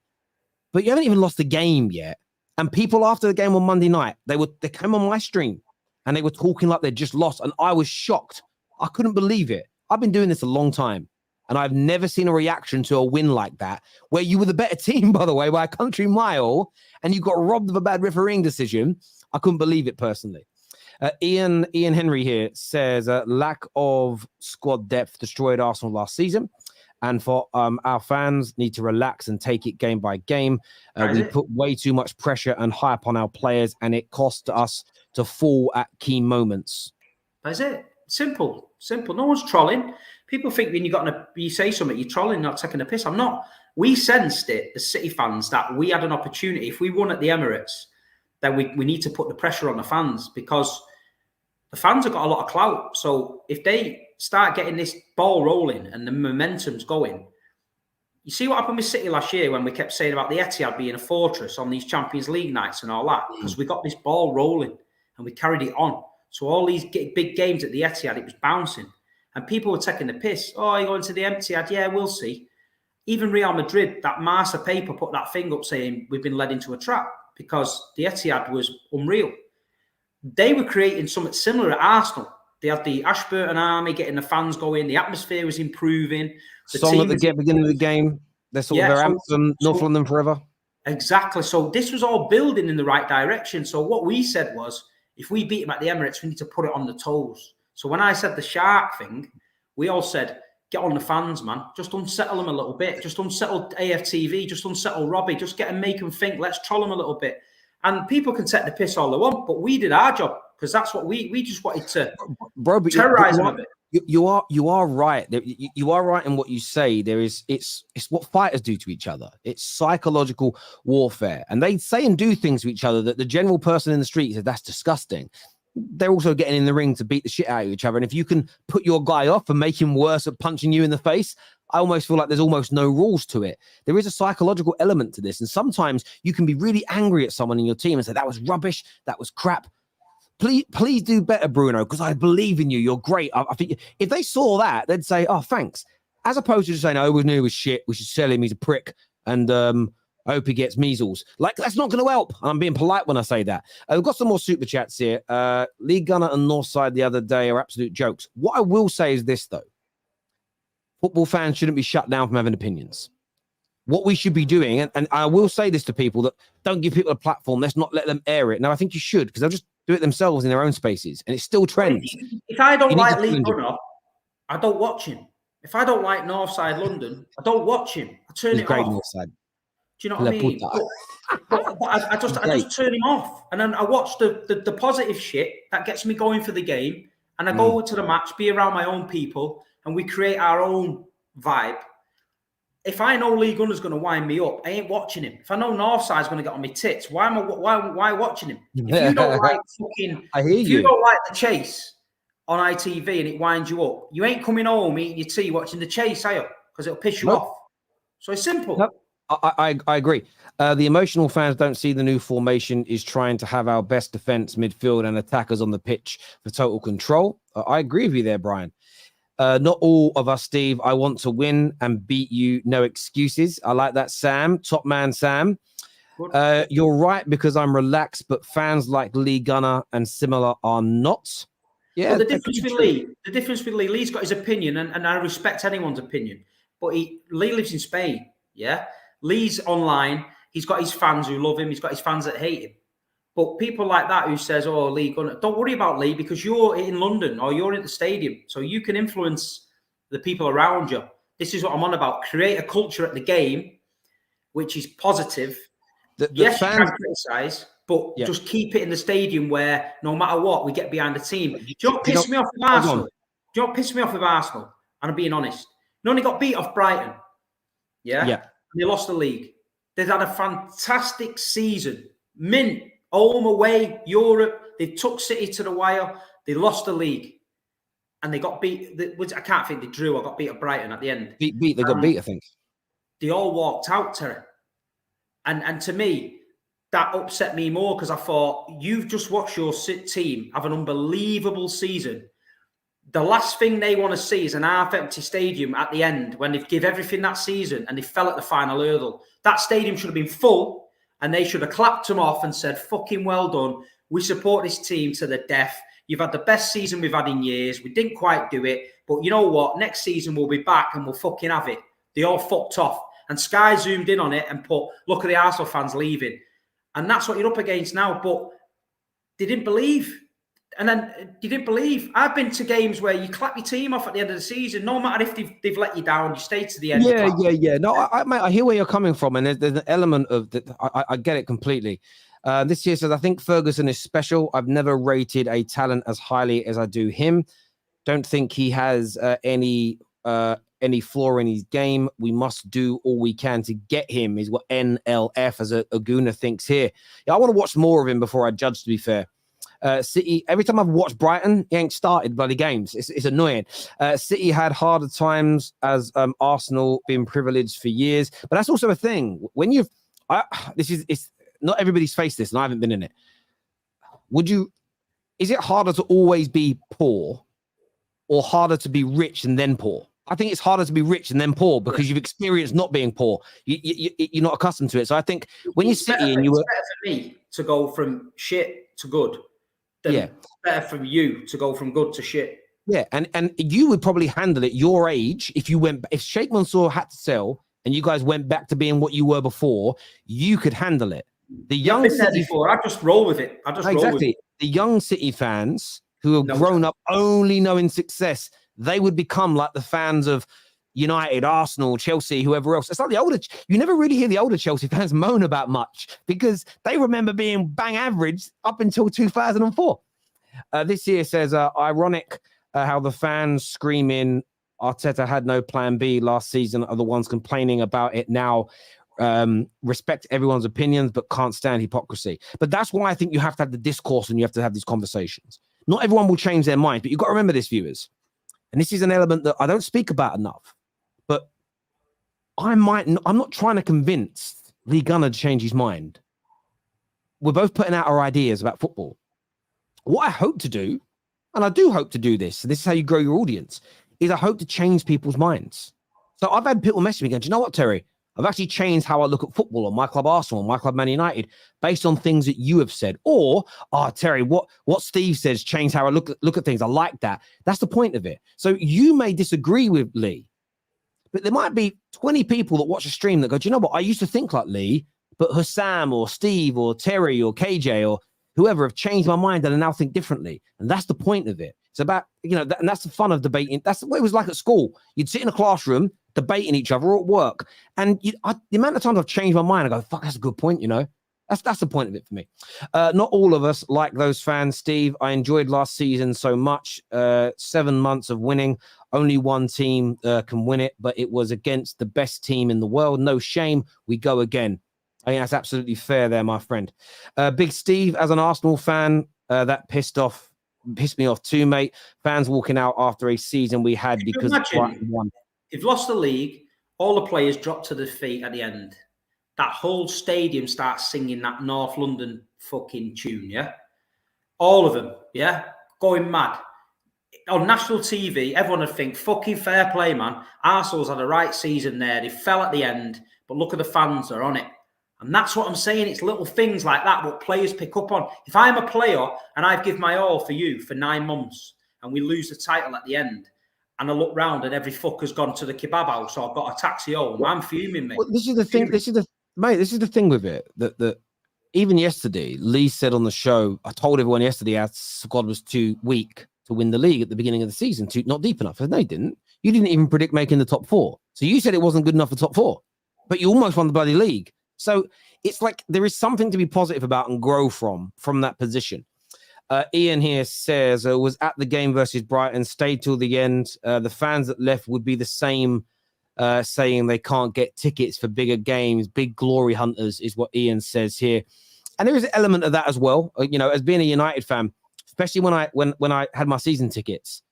But you haven't even lost the game yet. And people after the game on Monday night, they came on my stream and they were talking like they just lost. And I was shocked. I couldn't believe it. I've been doing this a long time. And I've never seen a reaction to a win like that, where you were the better team, by the way, by a country mile, and you got robbed of a bad refereeing decision. I couldn't believe it personally. Ian Henry here says, lack of squad depth destroyed Arsenal last season. And for our fans need to relax and take it game by game. We put way too much pressure and hype on our players, and it cost us to fall at key moments. That's it. Simple. No one's trolling. People think when you say something, you're trolling, not taking a piss. I'm not. We sensed it, the City fans, that we had an opportunity. If we won at the Emirates, then we need to put the pressure on the fans, because the fans have got a lot of clout. So if they start getting this ball rolling and the momentum's going, you see what happened with City last year when we kept saying about the Etihad being a fortress on these Champions League nights and all that, because we got this ball rolling and we carried it on. So all these big games at the Etihad, it was bouncing. And people were taking the piss. Oh, you're going to the Etihad? Yeah, we'll see. Even Real Madrid, that mass of paper put that thing up saying we've been led into a trap, because the Etihad was unreal. They were creating something similar at Arsenal. They had the Ashburton Army getting the fans going. The atmosphere was improving. The song at the beginning of the game. They're sort of their anthem, North London forever. Exactly. So this was all building in the right direction. So what we said was, if we beat them at the Emirates, we need to put it on the toes. So when I said the shark thing, we all said, get on the fans, man. Just unsettle them a little bit. Just unsettle AFTV. Just unsettle Robbie. Just get them, make them think. Let's troll them a little bit. And people can take the piss all they want, but we did our job, because that's what we just wanted to terrorize them a bit. You are right. You are right in what you say. It's what fighters do to each other. It's psychological warfare, and they say and do things to each other that the general person in the street says that's disgusting. They're also getting in the ring to beat the shit out of each other. And if you can put your guy off and make him worse at punching you in the face, I almost feel like there's almost no rules to it. There is a psychological element to this. And sometimes you can be really angry at someone in your team and say, that was rubbish. That was crap. Please do better, Bruno, because I believe in you. You're great. I think if they saw that, they'd say, oh, thanks. As opposed to just saying, oh, we knew he was shit. We should sell him. He's a prick. And I hope he gets measles. Like, that's not going to help. I'm being polite when I say that. We've got some more super chats here. Lee Gunner and Northside the other day are absolute jokes. What I will say is this, though. Football fans shouldn't be shut down from having opinions. What we should be doing, and I will say this to people, that don't give people a platform. Let's not let them air it. Now, I think you should, because they'll just do it themselves in their own spaces, and it still trends. If I don't like Lee Gunner, I don't watch him. If I don't like Northside London, I don't watch him. I turn it off. Northside. Do you know what I mean? But I just turn him off, and then I watch the positive shit that gets me going for the game, and I go to the match, be around my own people, and we create our own vibe. If I know Lee Gunner's going to wind me up, I ain't watching him. If I know Northside's going to get on my tits, why watching him? If you don't like you don't like the chase on ITV and it winds you up, you ain't coming home eating your tea watching the chase, are you? Because it'll piss you off. So it's simple. Nope. I agree. The emotional fans don't see the new formation is trying to have our best defense, midfield, and attackers on the pitch for total control. I agree with you there, Brian. Not all of us, Steve. I want to win and beat you. No excuses. I like that, Sam. Top man, Sam. You're right because I'm relaxed, but fans like Lee Gunner and similar are not. Yeah, well, the difference with Lee, Lee's got his opinion, and I respect anyone's opinion. But Lee lives in Spain. Yeah, Lee's online. He's got his fans who love him. He's got his fans that hate him. But people like that who says, "Oh, Lee Gunner," don't worry about Lee because you're in London or you're at the stadium, so you can influence the people around you. This is what I'm on about. Create a culture at the game, which is positive. Yes, fans, you can criticise, but just keep it in the stadium where no matter what, we get behind the team. Do you know what pissed me off with Arsenal? Do you know what pissed me off with Arsenal? And I'm being honest. They only got beat off Brighton. Yeah. And they lost the league. They've had a fantastic season. Mint, home, away, Europe. They took City to the wire. They lost the league. And they got beat. I can't think they drew or got beat at Brighton at the end. They got beat, I think. They all walked out, Terry. And to me, that upset me more because I thought, you've just watched your team have an unbelievable season. The last thing they want to see is an half-empty stadium at the end when they've given everything that season and they fell at the final hurdle. That stadium should have been full and they should have clapped them off and said, fucking well done. We support this team to the death. You've had the best season we've had in years. We didn't quite do it. But you know what? Next season we'll be back and we'll fucking have it. They all fucked off. And Sky zoomed in on it and put, look at the Arsenal fans leaving. And that's what you're up against now. But they didn't believe. And then you didn't believe. I've been to games where you clap your team off at the end of the season. No matter if they've let you down, you stay to the end. Yeah. No, mate, I hear where you're coming from. And there's an element of that. I get it completely. This year says, I think Ferguson is special. I've never rated a talent as highly as I do him. Don't think he has any flaw in his game. We must do all we can to get him, is what NLF as a Aguna thinks here. Yeah, I want to watch more of him before I judge, to be fair. City, every time I've watched Brighton, he ain't started bloody games. It's annoying. City had harder times as Arsenal, been privileged for years. But that's also a thing. When it's not everybody's faced this, and I haven't been in it. Is it harder to always be poor or harder to be rich and then poor? I think it's harder to be rich and then poor because you've experienced not being poor. You're not accustomed to it. So I think when you're City and you were... It's better for me to go from shit to good than it's better for you to go from good to shit. Yeah, and you would probably handle it your age if Sheikh Mansour had to sell and you guys went back to being what you were before, you could handle it. The young City before, I just roll with it. Roll with it. The young City fans who have grown up only knowing success, they would become like the fans of United, Arsenal, Chelsea, whoever else. It's like the older. You never really hear the older Chelsea fans moan about much because they remember being bang average up until 2004. This year says, ironic how the fans screaming Arteta had no plan B last season are the ones complaining about it now. Respect everyone's opinions, but can't stand hypocrisy. But that's why I think you have to have the discourse and you have to have these conversations. Not everyone will change their mind, but you've got to remember this, viewers. And this is an element that I don't speak about enough, but I'm not trying to convince Lee Gunner to change his mind. We're both putting out our ideas about football. What I hope to do, and I do hope to do this, and this is how you grow your audience, is I hope to change people's minds. So I've had people message me going, do you know what, Terry? I've actually changed how I look at football on my club Arsenal, on my club Man United, based on things that you have said. Or, Terry, what Steve says changed how I look at things. I like that. That's the point of it. So you may disagree with Lee, but there might be 20 people that watch a stream that go, do you know what? I used to think like Lee, but Hussam or Steve or Terry or KJ or whoever have changed my mind and I now think differently. And that's the point of it. It's about, and that's the fun of debating. That's what it was like at school. You'd sit in a classroom debating each other or at work. And the amount of times I've changed my mind, I go, fuck, that's a good point, That's the point of it for me. Not all of us like those fans, Steve. I enjoyed last season so much. 7 months of winning. Only one team can win it, but it was against the best team in the world. No shame. We go again. I think that's absolutely fair there, my friend. Big Steve, as an Arsenal fan, that pissed me off too, mate. Fans walking out after a season we had because Brighton won. They've lost the league. All the players dropped to their feet at the end. That whole stadium starts singing that North London fucking tune, yeah? All of them, yeah? Going mad. on national TV, everyone would think, fucking fair play, man. Arsenal's had a right season there. They fell at the end, but look at the fans, they're on it. And that's what I'm saying. It's little things like that what players pick up on. If I'm a player and I've given my all for you for 9 months and we lose the title at the end, and I look round and every fucker's gone to the kebab house or I've got a taxi home, I'm fuming, mate. Well, this is the thing. This is the thing with it. That even yesterday, Lee said on the show, I told everyone yesterday our squad was too weak to win the league at the beginning of the season, not deep enough. And they didn't. You didn't even predict making the top 4. So you said it wasn't good enough for top 4, but you almost won the bloody league. So it's like there is something to be positive about and grow from that position. Ian here says, was at the game versus Brighton, stayed till the end. The fans that left would be the same, saying they can't get tickets for bigger games, big glory hunters is what Ian says here. And there is an element of that as well. As being a United fan, especially when I had my season tickets,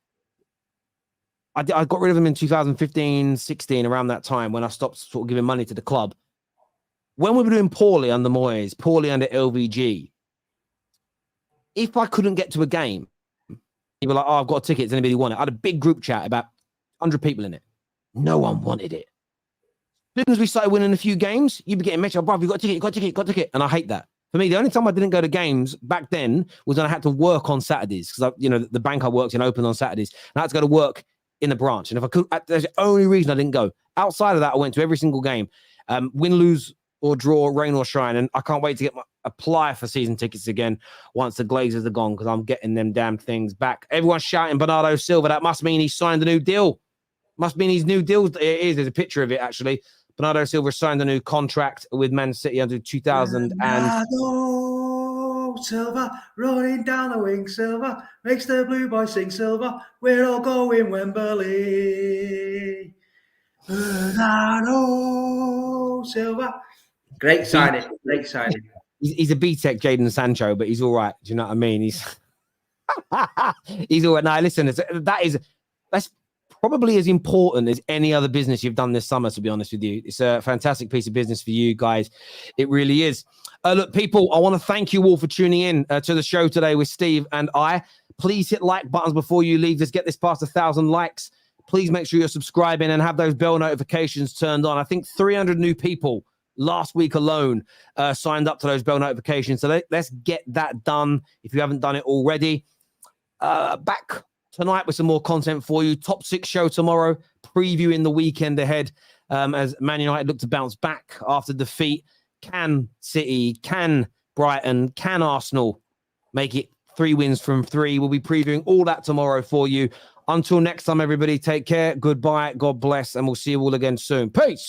I got rid of them in 2015, 16, around that time when I stopped sort of giving money to the club. When we were doing poorly under Moyes, poorly under LVG, if I couldn't get to a game, you were like, I've got a ticket. Does anybody want it? I had a big group chat, about 100 people in it. No one wanted it. As soon as we started winning a few games, you'd be getting mentioned, bro, you got a ticket. And I hate that. For me, the only time I didn't go to games back then was when I had to work on Saturdays because, the bank I worked in opened on Saturdays. And I had to go to work in the branch. And if I could, that's the only reason I didn't go. Outside of that, I went to every single game. Win, lose, or draw, rain or shine. And I can't wait to apply for season tickets again once the Glazers are gone because I'm getting them damn things back. Everyone's shouting Bernardo Silva. That must mean he signed a new deal. Must mean his new deal. It is. There's a picture of it, actually. Bernardo Silva signed a new contract with Man City under 2000 Bernardo Silva, rolling down the wing, Silva, makes the blue boys sing, Silva, we're all going Wembley. Bernardo Silva. Great signing. He's a B-Tech Jadon Sancho, but he's all right. Do you know what I mean? He's all right. Now, listen, that's probably as important as any other business you've done this summer, to be honest with you. It's a fantastic piece of business for you guys. It really is. Look, people, I want to thank you all for tuning in to the show today with Steve and I. Please hit like buttons before you leave. Let's get this past 1,000 likes. Please make sure you're subscribing and have those bell notifications turned on. I think 300 new people last week alone signed up to those bell notifications. So let's get that done if you haven't done it already. Back tonight with some more content for you. Top 6 show tomorrow, previewing the weekend ahead as Man United look to bounce back after defeat. Can City, can Brighton, can Arsenal make it 3 wins from 3? We'll be previewing all that tomorrow for you. Until next time, everybody, take care. Goodbye. God bless. And we'll see you all again soon. Peace.